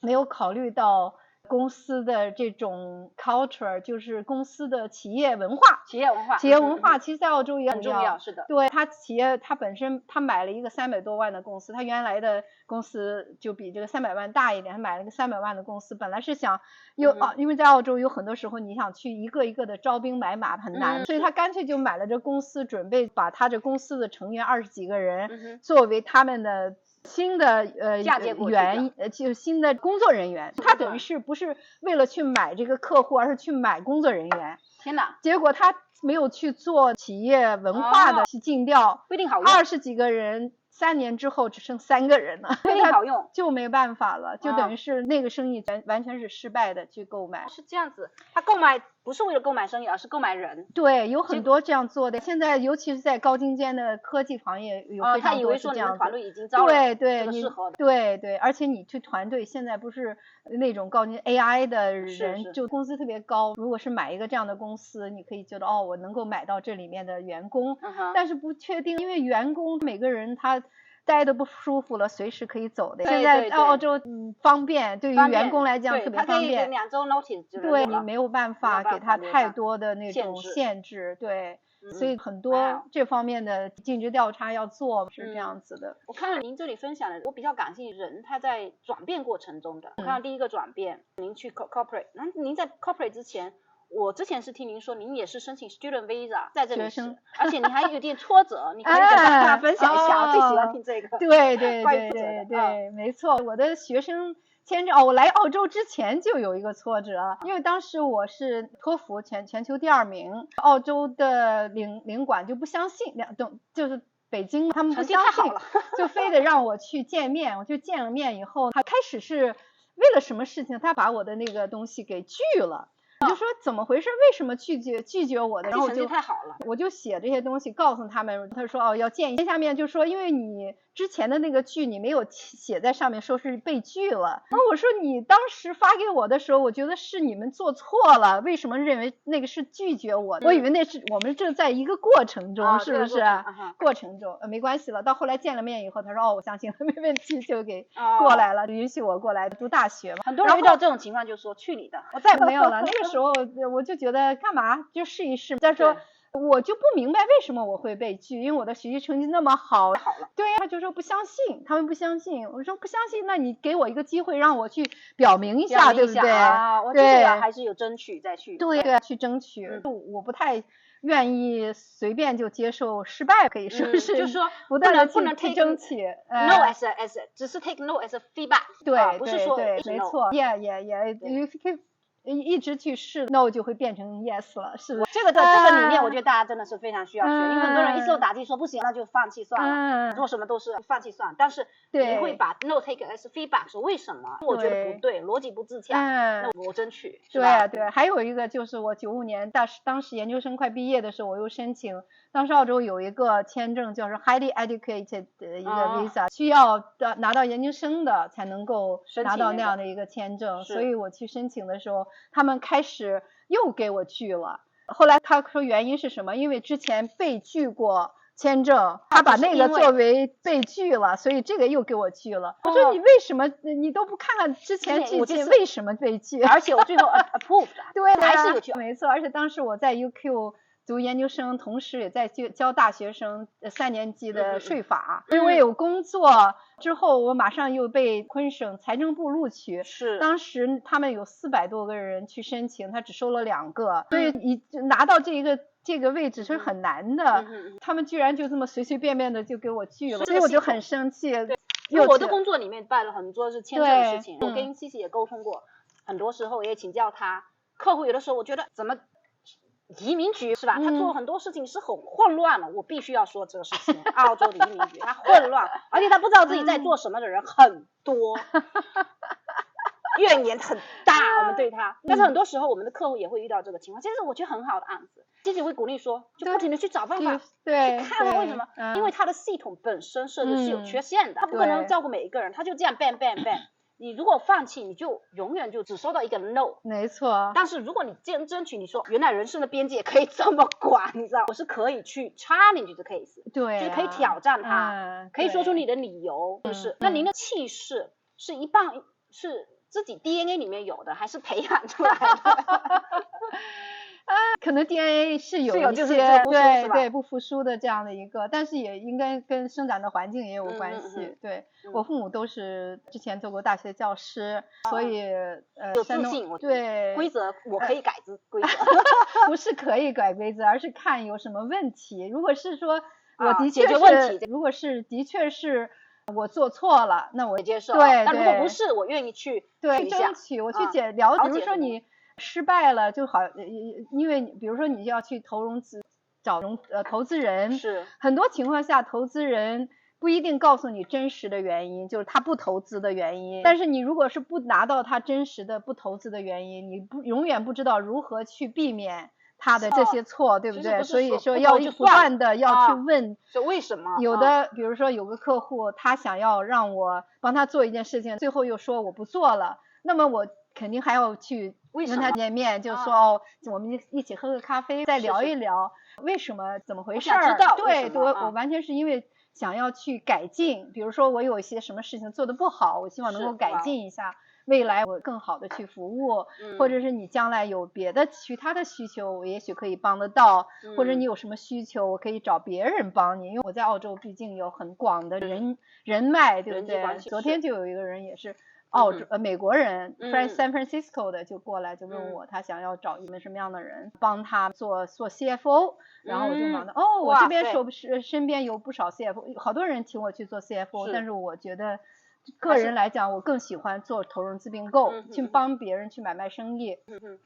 没有考虑到公司的这种 culture， 就是公司的企业文化其实在澳洲也很重要。是的，对，企业他本身他买了一个300多万的公司，他原来的公司就比这个300万大一点，他买了个300万的公司，本来是想因为在澳洲有很多时候你想去一个一个的招兵买马很难，所以他干脆就买了这公司，准备把他这公司的成员20几个人作为他们的新的就新的工作人员，他等于是不是为了去买这个客户，而是去买工作人员。天哪！结果他没有去做企业文化的去尽调，不一定好用。20几个人，3年之后只剩3个人了，不一定好用，就没办法了，就等于是那个生意完全是失败的去购买。是这样子，他购买不是为了购买生意，而是购买人。对，有很多这样做的。现在尤其是在高精尖的科技行业，有非常多是这样子。他以为说你们团队已经招了这个适合的。对，而且你去团队现在不是那种高精 AI 的人，就工资特别高。如果是买一个这样的公司，你可以觉得我能够买到这里面的员工，但是不确定，因为员工每个人他待的不舒服了，随时可以走的。现在澳洲方便，对于员工来讲特别方便。他可以2周 notice 就对，你没有办法给他太多的那种限制，对。所以很多这方面的尽职调查要做，是这样子的。我看到您这里分享的，我比较感兴趣人他在转变过程中的。我看到第一个转变，您去 corporate， 那您在 corporate 之前，我之前是听您说您也是申请 student visa 在这里是，而且你还有点挫折，你可以跟大家分享一下，我最喜欢听这个。对对对对对，没错，我的学生签证我来澳洲之前就有一个挫折，因为当时我是托福全球第2名，澳洲的领馆就不相信，就是北京他们不相信，就非得让我去见面。我就见了面以后，他开始是为了什么事情，他把我的那个东西给拒了。我就说怎么回事？为什么拒绝我的？然后成绩太好了，我就写这些东西告诉他们。他说哦要见下面就说因为你之前的那个拒你没有写在上面，说是被拒了。然后我说你当时发给我的时候，我觉得是你们做错了，为什么认为那个是拒绝我的？我以为那是我们正在一个过程中，是不是？过程中没关系了。到后来见了面以后，他说哦我相信了，没问题，就给过来了，允许我过来读大学嘛。很多人遇到这种情况就说去你的，我再没有了。那个时候我就觉得干嘛就试一试。再说我就不明白为什么我会被拒，因为我的学习成绩那么好。对呀，他就说不相信，他们不相信。我说不相信，那你给我一个机会让我去表明一下，对不对？我这个还是有争取再去。对，去争取。我不太愿意随便就接受失败，可以说是，就是说不断的不能去争取。No as只是 take no as a feedback。对，不是说对，没错。一直去试 no 就会变成 yes 了，是不是？这个里面我觉得大家真的是非常需要学，因为很多人一受打击说不行那就放弃算了，做什么都是放弃算了。但是你会把 no take as feedback 说为什么？我觉得不对，逻辑不自洽，那我争取。对，还有一个就是我95年当时研究生快毕业的时候，我又申请，当时澳洲有一个签证叫做 highly educated 的一个 visa，需要拿到研究生的才能够拿到那样的一个签证，所以我去申请的时候，他们开始又给我拒了。后来他说原因是什么？因为之前被拒过签证，他把那个作为被拒了，所以这个又给我拒了。我说你为什么你都不看看之前拒为什么被拒？而且我最后 approved， 对，还是有拒，没错。而且当时我在 UQ 读研究生，同时也在教大学生3年级的税法。因为有工作之后，我马上又被昆省财政部录取。是，当时他们有400多个人去申请，他只收了2个，所以你拿到这个位置是很难的。他们居然就这么随随便便的就给我拒了，所以我就很生气。因为我的工作里面办了很多是签证的事情，我跟西西也沟通过，很多时候也请教他。客户有的时候我觉得怎么移民局是吧？他做很多事情是很混乱的，我必须要说这个事情。澳洲的移民局他混乱，而且他不知道自己在做什么的人很多，怨言很大。我们对他，但是很多时候我们的客户也会遇到这个情况。其实我觉得很好的案子，自己会鼓励说，就不停的去找办法，对，去看为什么，因为他的系统本身设置是有缺陷的，他不可能照顾每一个人，他就这样 bang。你如果放弃，你就永远就只收到一个 no。 没错。但是如果你争取，你说原来人生的边界可以这么广，你知道我是可以去 challenge 这 case， 对，就是可以挑战它，可以说出你的理由，就是那您的气势是一半是自己 DNA 里面有的，还是培养出来的？可能 DNA 是有一些对不服输的这样的一个，但是也应该跟生长的环境也有关系。对，我父母都是之前做过大学教师，所以有自信。对，规则我可以改规则，不是可以改规则，而是看有什么问题。如果是说我的确解决问题，如果是的确是我做错了，那我接受。对，但如果不是，我愿意去争取，我去了解。比如说你失败了就好，因为比如说你要去找投资人，是很多情况下投资人不一定告诉你真实的原因，就是他不投资的原因。但是你如果是不拿到他真实的不投资的原因，你永远不知道如何去避免他的这些错，对不对？所以说要不断的要去问，为什么？有的比如说有个客户，他想要让我帮他做一件事情，最后又说我不做了，那么我肯定还要去跟他见面，就说我们一起喝个咖啡，再聊一聊为什么怎么回事。对，我完全是因为想要去改进。比如说我有一些什么事情做得不好，我希望能够改进一下，未来我更好的去服务，或者是你将来有别的其他的需求，我也许可以帮得到，或者你有什么需求，我可以找别人帮你。因为我在澳洲毕竟有很广的人脉，对不对？昨天就有一个人也是美国人San Francisco 的就过来就问我，他想要找一个什么样的人帮他做 CFO， 然后我就忙的我这边身边有不少 CFO， 好多人请我去做 CFO， 但是我觉得个人来讲我更喜欢做投融资并购，去帮别人去买卖生意。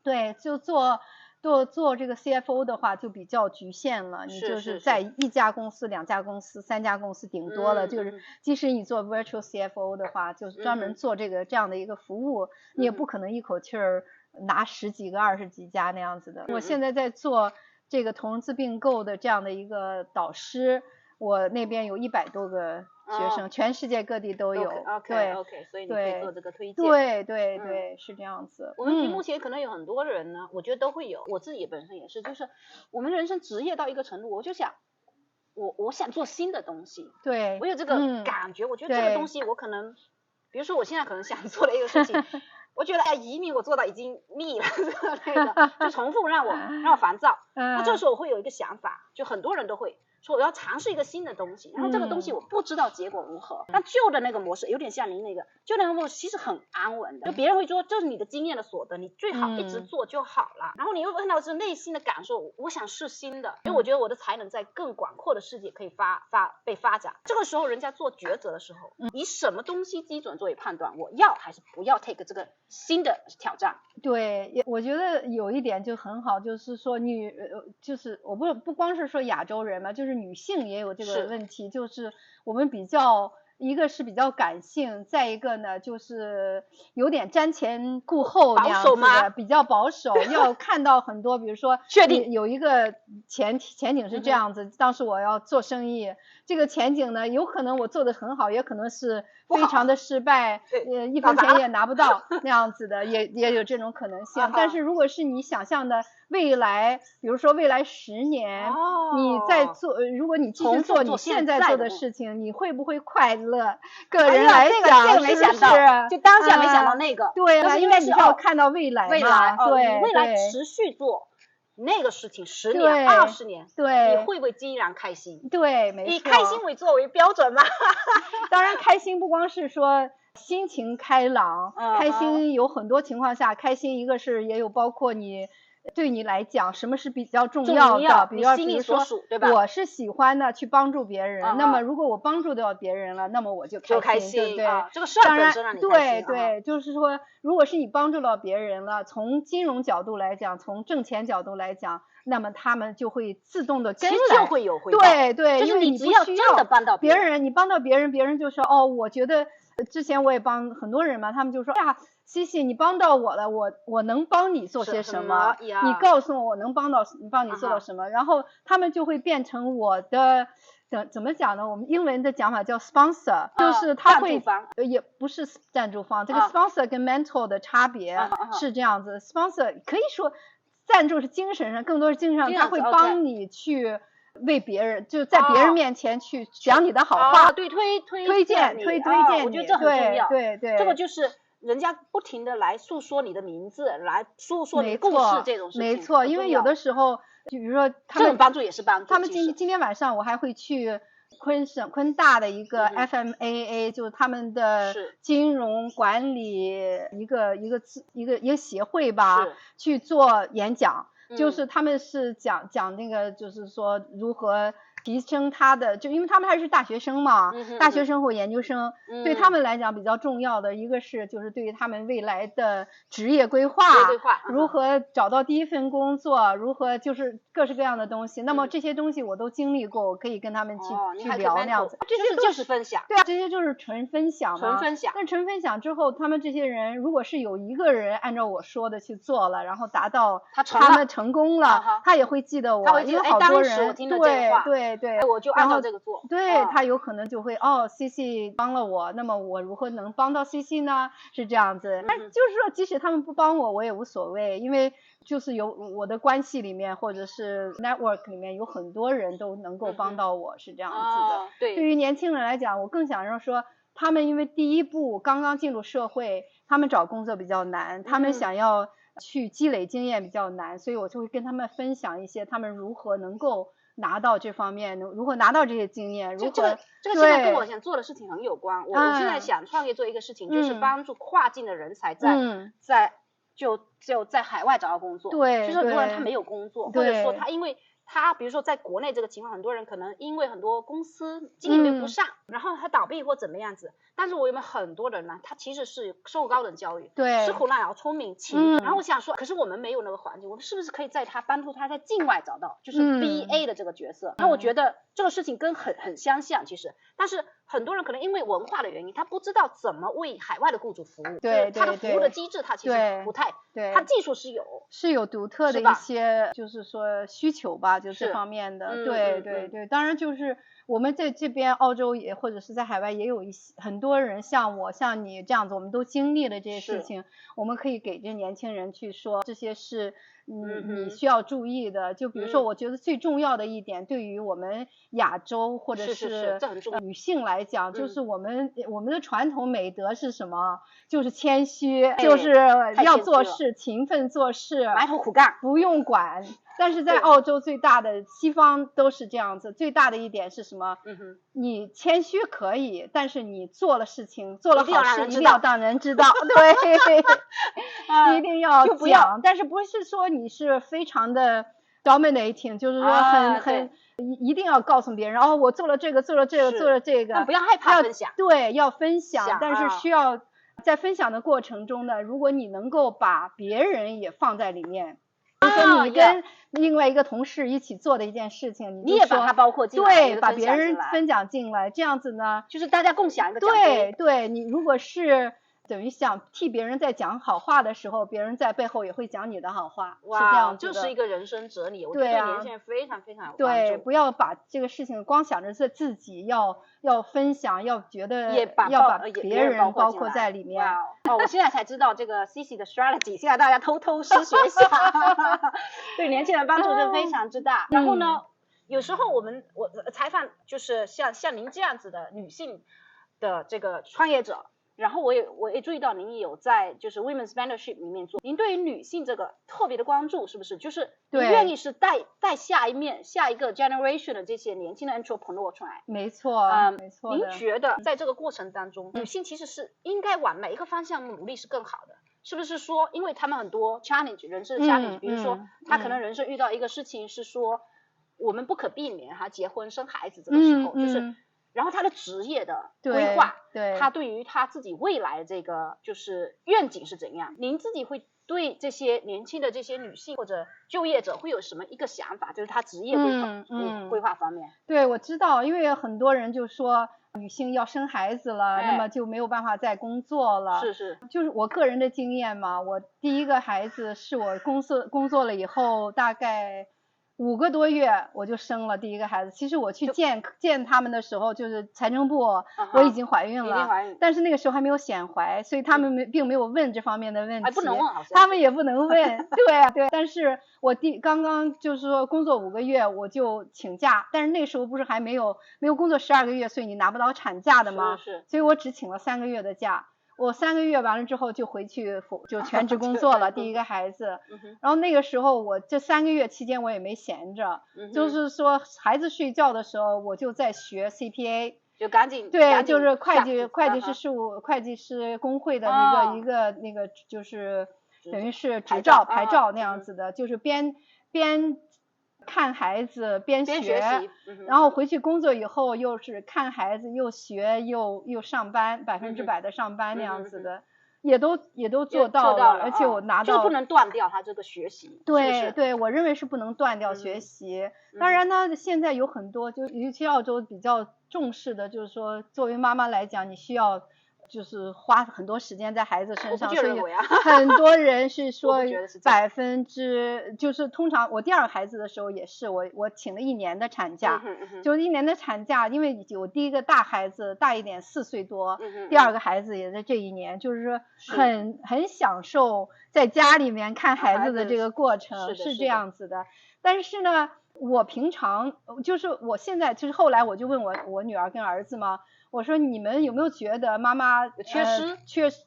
对，就做这个 CFO 的话就比较局限了，你就是在一家公司、2家公司、3家公司顶多了，就是即使你做 virtual CFO 的话，就是专门做这样的一个服务，你也不可能一口气儿拿10几个、20几家那样子的。我现在在做这个投融资并购的这样的一个导师，我那边有100多个学生，全世界各地都有。OK， 所以你可以做这个推荐。对，是这样子。我们屏幕前可能有很多人呢，我觉得都会有，我自己本身也是，就是我们人生职业到一个程度，我就想，我想做新的东西。对，我有这个感觉，我觉得这个东西我可能，比如说我现在可能想做的一个事情，我觉得移民我做到已经腻了，那个就重复让我烦躁。那这个时候我会有一个想法，就很多人都会说我要尝试一个新的东西，然后这个东西我不知道结果如何。那旧的那个模式有点像您那个旧的那个模式，其实很安稳的，就别人会说这是你的经验的所得，你最好一直做就好了。然后你又看到是内心的感受，我想试新的，因为我觉得我的才能在更广阔的世界可以被发展。这个时候人家做抉择的时候，以什么东西基准作为判断，我要还是不要 take 这个新的挑战？对，我觉得有一点就很好，就是说就是我不光是说亚洲人嘛，就是女性也有这个问题，就是我们一个是比较感性，再一个呢就是有点瞻前顾后那样子的，比较保守，要看到很多，比如说确定有一个前景是这样子，当时我要做生意，这个前景呢有可能我做得很好，也可能是非常的失败，1分钱也拿不到那样子的，也有这种可能性。但是如果是你想象的未来，比如说未来10年，你在做，如果你继续做你现在做的事情，你会不会快乐？个人来讲，这个没想到，就当下没想到那个。对了，因为你要看到未来嘛，对，未来持续做那个事情10年、20年，对，你会不会依然开心？对，没错。以开心为作为标准吗？当然，开心不光是说心情开朗，开心有很多情况下，开心一个是也有包括对你来讲什么是比较重要的，比如说我是喜欢的去帮助别人，那么如果我帮助到别人了，那么我就开心，对不对？这个事儿本身让你开心。对，就是说如果是你帮助到别人了，从金融角度来讲，从挣钱角度来讲，那么他们就会自动的跟来，就会有回报。对，就是你只要真的帮到别人，你帮到别人，别人就说我觉得之前我也帮很多人嘛，他们就说呀，西西你帮到我了，我能帮你做些什么？你告诉我能帮你做到什么？然后他们就会变成我的怎么讲呢？我们英文的讲法叫 sponsor， 就是他会也不是赞助方，这个 sponsor 跟 mentor 的差别是这样子。sponsor 可以说赞助是精神上，更多是精神上，他会帮你去为别人，就在别人面前去讲你的好话，对，推荐你，我觉得这很重要。对，这个就是人家不停的来诉说你的名字，来诉说你的故事，这种事情没错，因为有的时候，就比如说这种帮助也是帮助。他们今天晚上我还会去昆大的一个 FMAA，就是他们的金融管理一个协会吧，去做演讲，就是他们是讲那个，就是说如何提升他的，就因为他们还是大学生嘛，大学生或研究生，对他们来讲比较重要的一个是就是对于他们未来的职业规划，如何找到第一份工作，如何就是各式各样的东西。那么这些东西我都经历过，我可以跟他们去聊那样子。这些就是分享。对啊，这些就是纯分享嘛。纯分享。那纯分享之后，他们这些人如果是有一个人按照我说的去做了，然后达到他们成功了，他也会记得我，因为好多人对，我就按照这个做。对，他有可能就会CC 帮了我，那么我如何能帮到 CC 呢？是这样子。但就是说，即使他们不帮我，我也无所谓，因为就是有我的关系里面或者是 network 里面有很多人都能够帮到我，是这样子的。对于年轻人来讲，我更想要说，他们因为第一步刚刚进入社会，他们找工作比较难，他们想要去积累经验比较难，所以我就会跟他们分享一些他们如何能够拿到这方面，如何拿到这些经验，如何这个现在跟我想做的事情很有关。我现在想创业做一个事情，就是帮助跨境的人才在海外找到工作。对，就是很多人他没有工作，或者说他因为他比如说在国内这个情况，很多人可能因为很多公司经营没不上，然后他倒闭或怎么样子。但是我有没有很多人呢，他其实是受高等教育，对，吃苦耐劳、聪明、勤。然后我想说，可是我们没有那个环境，我们是不是可以帮助他在境外找到，就是 BA 的这个角色？那我觉得这个事情跟很相像，其实，但是很多人可能因为文化的原因，他不知道怎么为海外的雇主服务，对，他的服务的机制他其实不太，对，他技术是有独特的一些，就是说需求吧，就这方面的，对，当然就是我们在这边澳洲也或者是在海外也有很多人像我像你这样子，我们都经历了这些事情，我们可以给这年轻人去说这些是你需要注意的。就比如说我觉得最重要的一点，对于我们亚洲或者是女性来讲，就是我们的传统美德是什么？就是谦虚，就是要做事，勤奋做事，埋头苦干，不用管。但是在澳洲最大的，西方都是这样子，最大的一点是什么？你谦虚可以，但是你做了事情，做了好事一定要让人知道，对，一定要讲。但是不是说你是非常的 dominating， 就是说一定要告诉别人，我做了这个，做了这个，但不要害怕分享，对，要分享，但是需要在分享的过程中呢，如果你能够把别人也放在里面。比如说你跟另外一个同事一起做的一件事情，你也把它包括进来，对，把别人分享进来，这样子呢，就是大家共享一个奖杯。对，你如果是等于想替别人在讲好话的时候，别人在背后也会讲你的好话，是这样子的。就是一个人生哲理，我觉得对年轻人非常非常有帮助。对，不要把这个事情光想着自己要分享，要觉得要把别人包括在里面。我现在才知道这个 CC 的 strategy， 现在大家偷师学一下，对年轻人帮助是非常之大。然后呢，有时候我采访就是像您这样子的女性的这个创业者。然后我也注意到您也有在就是 Women's Mentorship 里面做，您对于女性这个特别的关注，是不是？就是您愿意是带下一个 generation 的这些年轻的 entrepreneur 出来？没错，没错。您觉得在这个过程当中，女性其实是应该往哪一个方向努力是更好的？是不是说，因为他们很多 challenge 人生的 challenge，比如说他可能人生遇到一个事情是说，我们不可避免结婚生孩子这个时候，就是。然后他的职业的规划，他对于他自己未来的这个就是愿景是怎样？您自己会对这些年轻的这些女性或者就业者会有什么一个想法？就是他职业规划方面。对，我知道，因为很多人就说女性要生孩子了，那么就没有办法再工作了。是，就是我个人的经验嘛，我第一个孩子是我工作了以后大概5个多月我就生了第一个孩子。其实我去见他们的时候，就是财政部我已经怀孕了，但是那个时候还没有显怀，所以他们并没有问这方面的问题，不能问，好像他们也不能问。对，但是我刚刚就是说工作5个月我就请假，但是那时候不是还没有工作12个月，所以你拿不到产假的吗？是，所以我只请了3个月的假。我3个月完了之后就回去就全职工作了，第一个孩子。然后那个时候我这3个月期间我也没闲着，就是说孩子睡觉的时候我就在学 CPA， 就赶紧对，就是会计师工会的一个就是等于是执照牌照那样子的，就是边看孩子边学，然后回去工作以后又是看孩子又学又上班，100%的上班那样子的，也都做到了，而且我拿到就是不能断掉他这个学习。对，我认为是不能断掉学习。当然呢，现在有很多尤其澳洲比较重视的，就是说作为妈妈来讲，你需要就是花很多时间在孩子身上，所以很多人是说就是通常我第2个孩子的时候也是我请了1年的产假，就是1年的产假，因为我第一个大孩子大一点4岁多，第2个孩子也在这1年，就是说很享受在家里面看孩子的这个过程，是这样子的。但是呢，我平常就是我现在就是后来我就问我女儿跟儿子嘛。我说你们有没有觉得妈妈缺失？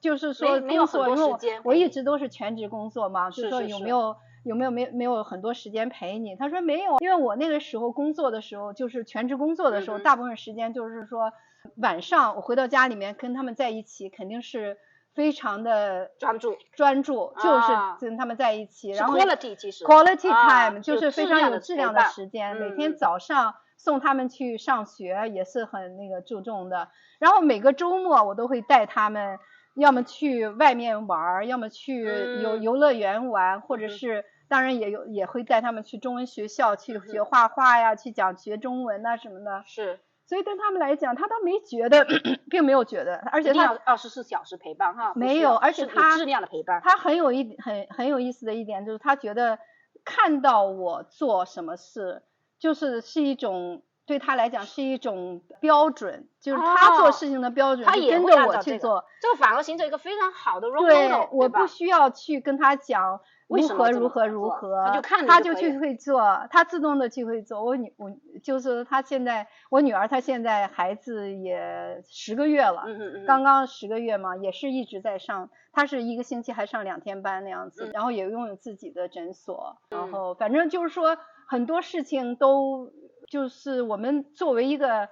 就是说没有很多时间，我一直都是全职工作嘛，就说有没有很多时间陪你？他说没有，因为我那个时候工作的时候，就是全职工作的时候，大部分时间就是说晚上我回到家里面跟他们在一起，肯定是非常的专注，就是跟他们在一起，然后 quality time 就是非常有质量的时间，每天早上送他们去上学也是很那个注重的，然后每个周末我都会带他们，要么去外面玩，要么去游乐园玩，或者是当然也会带他们去中文学校去学画画呀，去学中文啊什么的。是。所以对他们来讲，他倒没觉得，并没有觉得，而且他要24小时陪伴哈，没有，而且他质量的陪伴。他很有意思的一点就是，他觉得看到我做什么事，是一种对他来讲是一种标准，就是他做事情的标准，他也跟着我去做，这个反而形成一个非常好的 role model， 对，我不需要去跟他讲如何，他就去会做，他自动的去会做。我就是我女儿她现在孩子也10个月了，刚刚10个月嘛，也是一直在上，她是1个星期还上2天班那样子，然后也拥有自己的诊所，然后反正就是说很多事情都就是我们作为一个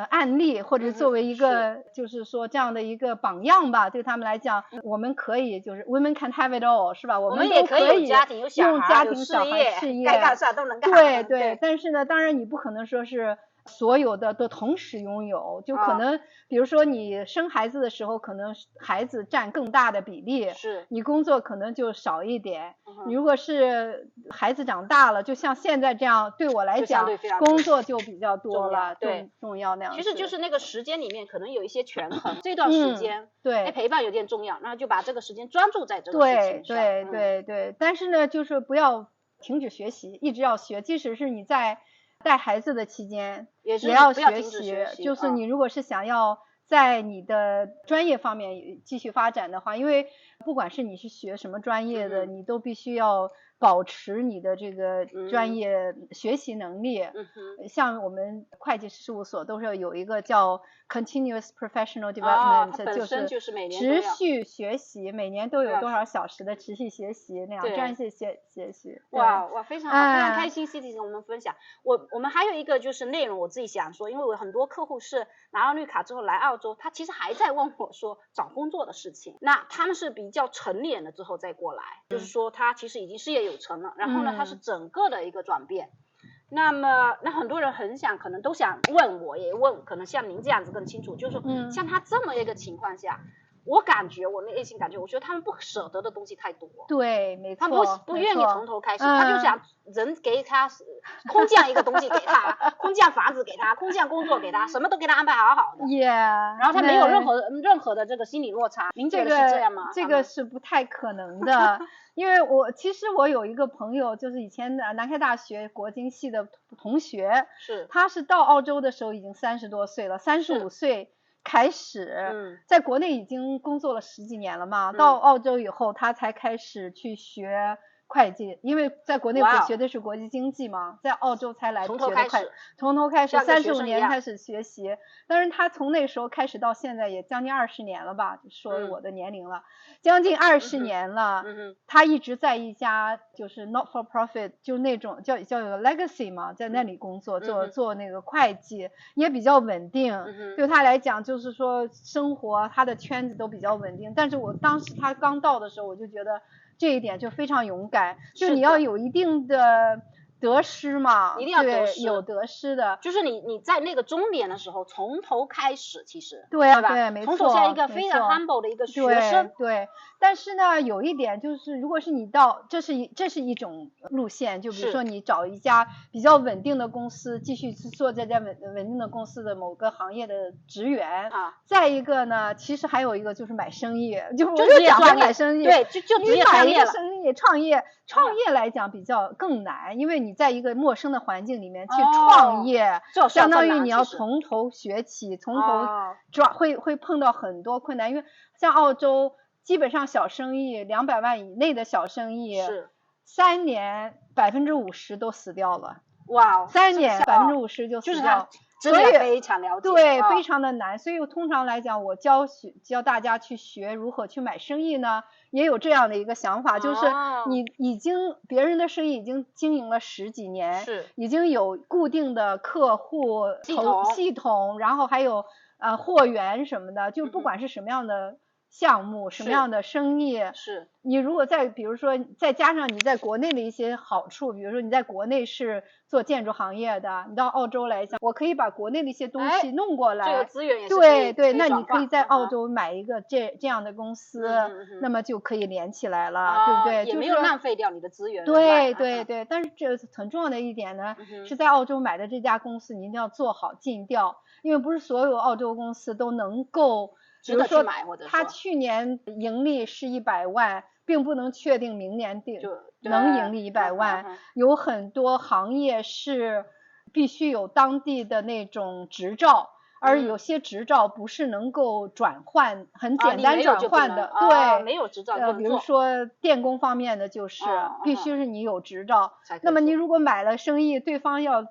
案例，或者作为一个就是说这样的一个榜样吧，对他们来讲，我们可以就是 women can have it all 是吧？我们也可以用家庭小孩事业该干啥都能干。对，但是呢，当然你不可能说是所有的都同时拥有，就可能比如说你生孩子的时候，可能孩子占更大的比例，是你工作可能就少一点。你如果是孩子长大了，就像现在这样，对我来讲工作就比较多了，对，重要那样。其实就是那个时间里面可能有一些权衡，这段时间对陪伴有点重要，那就把这个时间专注在这个事情上。对，但是呢，就是不要停止学习，一直要学，即使是你在带孩子的期间也要学习，就是你如果是想要在你的专业方面继续发展的话，因为不管是你是学什么专业的，你都必须要保持你的这个专业学习能力。像我们会计师事务所都是有一个叫 continuous professional development，就是持续学习，每年都有多少小时的持续学习那样专业学习。哇，非常好，非常开心 Cici 跟我们分享。我们还有一个就是内容，我自己想说，因为我很多客户是拿到绿卡之后来澳洲，他其实还在问我说找工作的事情，那他们是比较成年了之后再过来，就是说他其实已经事业有成了，然后呢他是整个的一个转变。那么很多人可能都想问，我也问，可能像您这样子更清楚，就是说像他这么一个情况下，我内心感觉，我觉得他们不舍得的东西太多。对，没错，他不愿意从头开始，他就想人给他空降一个东西给他，空降房子给他，空降工作给他，什么都给他安排好好的。然后他没有任何的这个心理落差。您觉得是这样吗？这个是不太可能的。因为其实我有一个朋友，就是以前的南开大学国经系的同学，他是到澳洲的时候已经30多岁了，35岁开始，在国内已经工作了10几年了嘛，到澳洲以后他才开始去学会计，因为在国内学的是国际经济嘛，在澳洲才来学的会计，从头开始35年开始学习，但是他从那时候开始到现在也将近20年了吧，就说我的年龄了，将近20年了，他一直在一家就是 not for profit， 就那种叫有个 legacy 嘛，在那里工作，做那个会计，也比较稳定，对他来讲就是说生活他的圈子都比较稳定，但是我当时他刚到的时候，我就觉得这一点就非常勇敢，就你要有一定的得失嘛，一定要得失，有得失的，就是你在那个终点的时候从头开始，其实对吧？对，没错，从头像一个非常 humble 的一个学生，对。但是呢，有一点就是，如果是你这是一种路线，就比如说你找一家比较稳定的公司，继续做这家稳定的公司的某个行业的职员。再一个呢，其实还有一个就是买生意，就直接买生意，对，就直接买一个生意创业来讲比较更难，因为你在一个陌生的环境里面去创业，相当于你要从头学起，从头会碰到很多困难，因为像澳洲基本上小生意200万以内的小生意，3年50%都死掉了。哇，3年50%就死掉，真的非常了解，对，非常的难。所以通常来讲，我教大家去学如何去买生意呢，也有这样的一个想法，就是你别人的生意已经经营了10几年，是已经有固定的客户系统，然后还有货源什么的，就不管是什么样的项目，什么样的生意，是你如果比如说再加上你在国内的一些好处，比如说你在国内是做建筑行业的，你到澳洲来讲，我可以把国内的一些东西弄过来，这个资源也是对，那你可以在澳洲买一个这样的公司，那么就可以连起来了，对不对？也没有浪费掉你的资源。对，但是这很重要的一点呢，是在澳洲买的这家公司，你一定要做好尽调，因为不是所有澳洲公司都能够。比如说他去年盈利是100万，并不能确定明年能盈利100万，有很多行业是必须有当地的那种执照，而有些执照不是能够转换，很简单转换的，对，没有执照比如说电工方面的就是必须是你有执照，那么你如果买了生意，对方要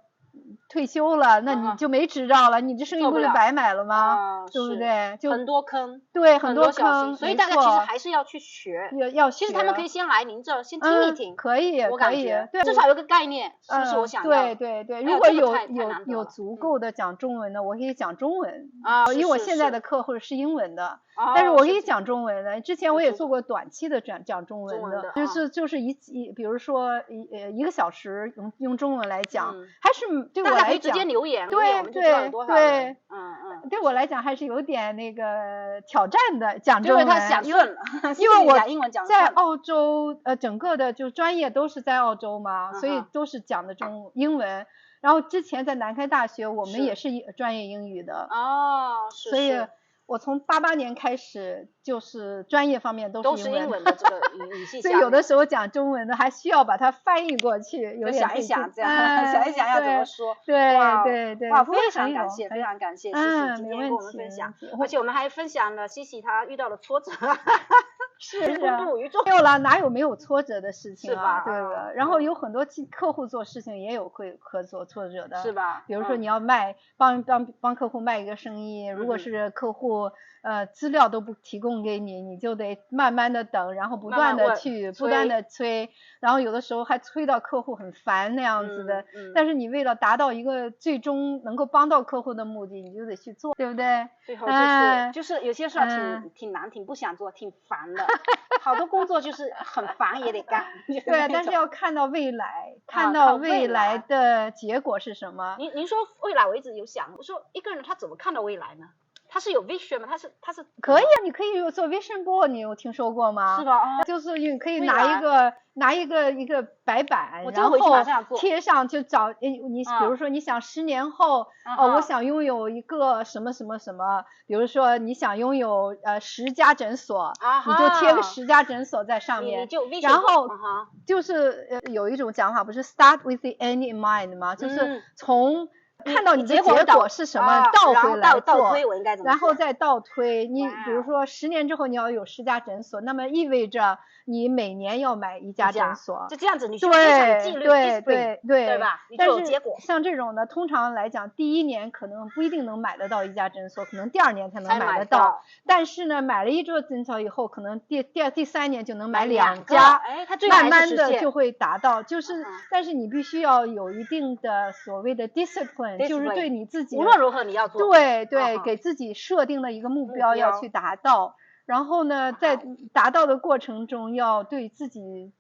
退休了，那你就没执照了，你这生意不是白买了吗？对不对？就很多坑，对，很多坑，所以大家其实还是要去学，其实他们可以先来您这儿先听一听，可以，我感觉至少有个概念，是不是我想要？对，如果有足够的讲中文的，我可以讲中文因为我现在的客户是英文的。但是我可以讲中文的，之前我也做过短期的讲中文的，就是比如说1个小时用中文来讲，还是对我来讲，直接留言，对，对我来讲还是有点那个挑战的讲中文，他讲顺了，因为我在澳洲整个的就专业都是在澳洲嘛，所以都是讲的英文。然后之前在南开大学，我们也是专业英语的所以。我从88年开始，就是专业方面都是英文的这个语系，所以有的时候讲中文的还需要把它翻译过去，有点想一想这样，想一想要怎么说。对，哇，非常感谢，非常感谢西西今天跟我们分享，而且我们还分享了西西她遇到了挫折。是啊，没有了，哪有没有挫折的事情啊？对吧？然后有很多客户做事情也有会做挫折的，是吧？比如说你要帮客户卖一个生意，如果是客户资料都不提供给你，你就得慢慢的等，然后不断的催，然后有的时候还催到客户很烦那样子的。但是你为了达到一个最终能够帮到客户的目的，你就得去做，对不对？最后就是有些事儿挺难，挺不想做，挺烦的。好多工作就是很烦也得干。对，但是要看到未来，看到未来的结果是什么。您说未来，我一直有想，我说一个人他怎么看到未来呢？他是有 vision 吗？他是可以啊，你可以做 vision board， 你有听说过吗？是吧？就是你可以拿一个白板，然后贴上，就找你比如说你想10年后我想拥有一个什么什么什么，比如说你想拥有10家诊所，你就贴个10家诊所在上面，然后就是有一种讲法，不是 start with the end in mind 吗？就是从看到你的结果是什么，倒回来做，然后再倒推。你比如说10年之后你要有10家诊所，那么意味着你每年要买1家诊所，就这样子，你就非常有纪律，对吧？你就有结果。像这种的，通常来讲，第1年可能不一定能买得到1家诊所，可能第2年才能买得到。但是呢，买了1家诊所以后，可能第3年就能买2家，慢慢的就会达到。但是你必须要有一定的所谓的 discipline， 就是对你自己无论如何你要做，对，给自己设定了一个目标要去达到。然后呢，在达到的过程中，要对自己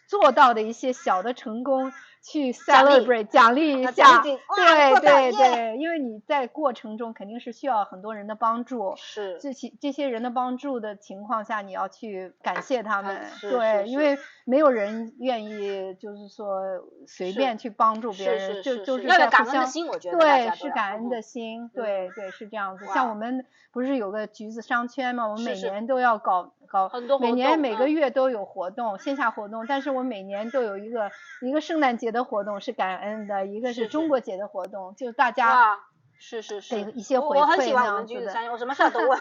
做到的一些小的成功去 celebrate 奖励一下，对，因为你在过程中肯定是需要很多人的帮助，是这些人的帮助的情况下，你要去感谢他们，对，因为没有人愿意就是说随便去帮助别人，就是要有感恩的心，我觉得对，是感恩的心，对，是这样子。像我们不是有个橘子商圈吗？我们每年都要搞很多活动，每年每个月都有活动，线下活动，但是我每年都有一个圣诞节的活动是感恩的，一个是中国节的活动，就大家是给一些回馈，我很喜欢我们橘子商圈，我什么事都问。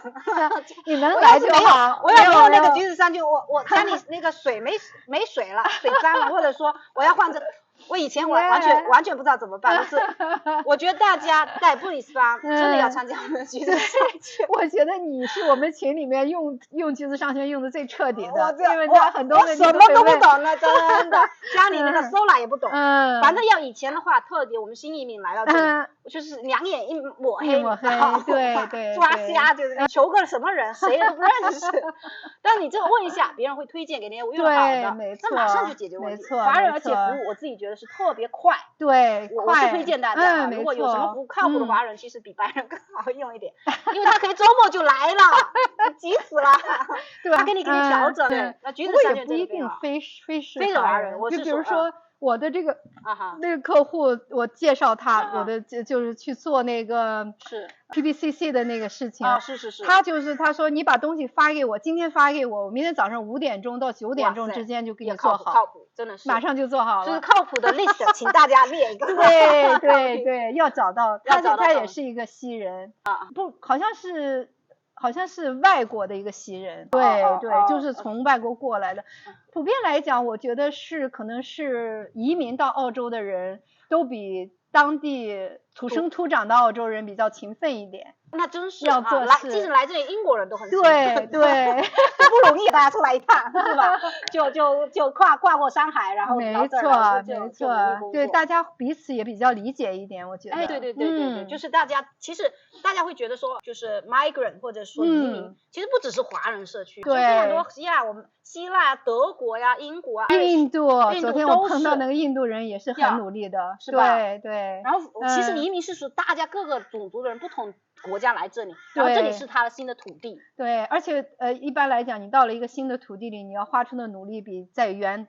你能来就好。我要用那个橘子商圈，我家里那个水没水了，水脏了，或者说我要换这，我以前完全不知道怎么办，就是我觉得大家在布里斯班真的要参加我们的橘子赛圈。我觉得你是我们群里面用橘子商圈用的最彻底的，因为他很多我什么都不懂了，真的，家里那个 Sola 也不懂，反正要以前的话，特别我们新移民来到这里，就是两眼一抹黑，对，抓瞎，就是求个什么人，谁都不认识。但你这个问一下，别人会推荐给你用好的，那马上就解决问题。华人而且服务，我自己觉得是特别快。对，我是推荐大家，如果有什么服务靠谱的华人，其实比白人更好用一点，因为他可以周末就来了，急死了。对，他给你调整。对，那橘子商圈不一定非是华人，就比如说。我的这个那个客户，我介绍他，我的就是去做那个是 PPCC 的那个事情是，他说你把东西发给我，今天发给我明天早上5点钟到9点钟之间就给你做好，靠谱，真的是马上就做好了，就是靠谱的 list， 请大家列一个。对，要找到他也是一个西人不，好像是外国的一个西人，对，就是从外国过来的。普遍来讲，我觉得可能是移民到澳洲的人都比当地土生土长的澳洲人比较勤奋一点。那真是要做事，即使来这里英国人都很勤奋，对，不容易，大家出来一趟是吧？就跨过山海，然后没错，对，大家彼此也比较理解一点，我觉得。对，就是大家其实大家会觉得说，就是 migrant 或者说移民，其实不只是华人社区，对，很多希腊、德国呀、英国啊、印度，昨天我碰到那个印度人也是很努力的，是吧？对。然后其实移民是说大家各个种族的人不同国家来这里，然后这里是他的新的土地。对，而且一般来讲，你到了一个新的土地里，你要花出的努力比在原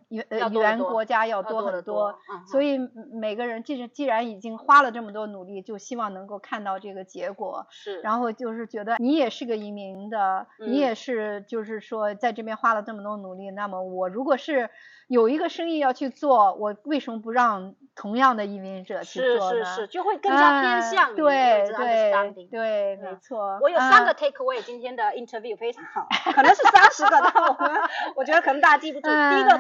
国家要多很多。所以每个人既然已经花了这么多努力，就希望能够看到这个结果。是。然后就是觉得你也是个移民的，你也是就是说在这边花了这么多努力，那么我如果是有一个生意要去做，我为什么不让同样的移民者去做呢？是，就会更加偏向于对，没错。我有3个 take away， 今天的 interview 非常好，可能是30个，但我觉得可能大家记不住。第一个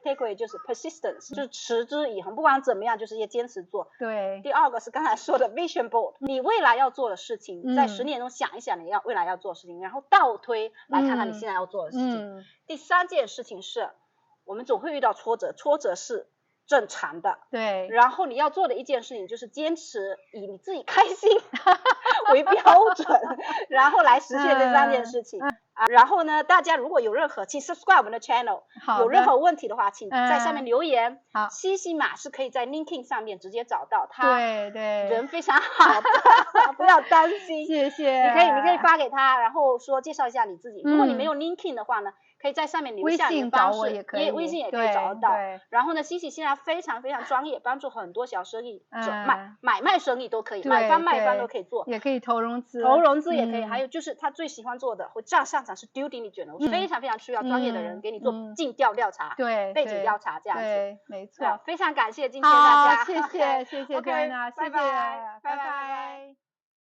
take away 就是 persistence， 就是持之以恒，不管怎么样，就是要坚持做。对。第2个是刚才说的 vision board， 你未来要做的事情，在10年中想一想你未来要做的事情，然后倒推来看看你现在要做的事情。第3件事情是，我们总会遇到挫折，挫折是正常的。对。然后你要做的一件事情就是坚持以你自己开心为标准，然后来实现这3件事情。然后呢，大家如果有任何，请 subscribe 我们的 channel， 有任何问题的话，请在下面留言。西西玛是可以在 LinkedIn 上面直接找到他，对，人非常好的，不要担心。谢谢。你可以发给他，然后说介绍一下你自己。如果你没有 LinkedIn 的话呢，可以在上面留下你的方式，微信也可以找得到。然后呢，西西现在非常非常专业，帮助很多小生意者买卖生意都可以，买方卖方都可以做，也可以投融资也可以。还有就是他最喜欢做的，会上场是 due diligence， 非常非常需要专业的人给你做尽调查，背景调查这样子。对，没错。非常感谢今天大家，谢谢 Joanna， 谢谢，拜拜。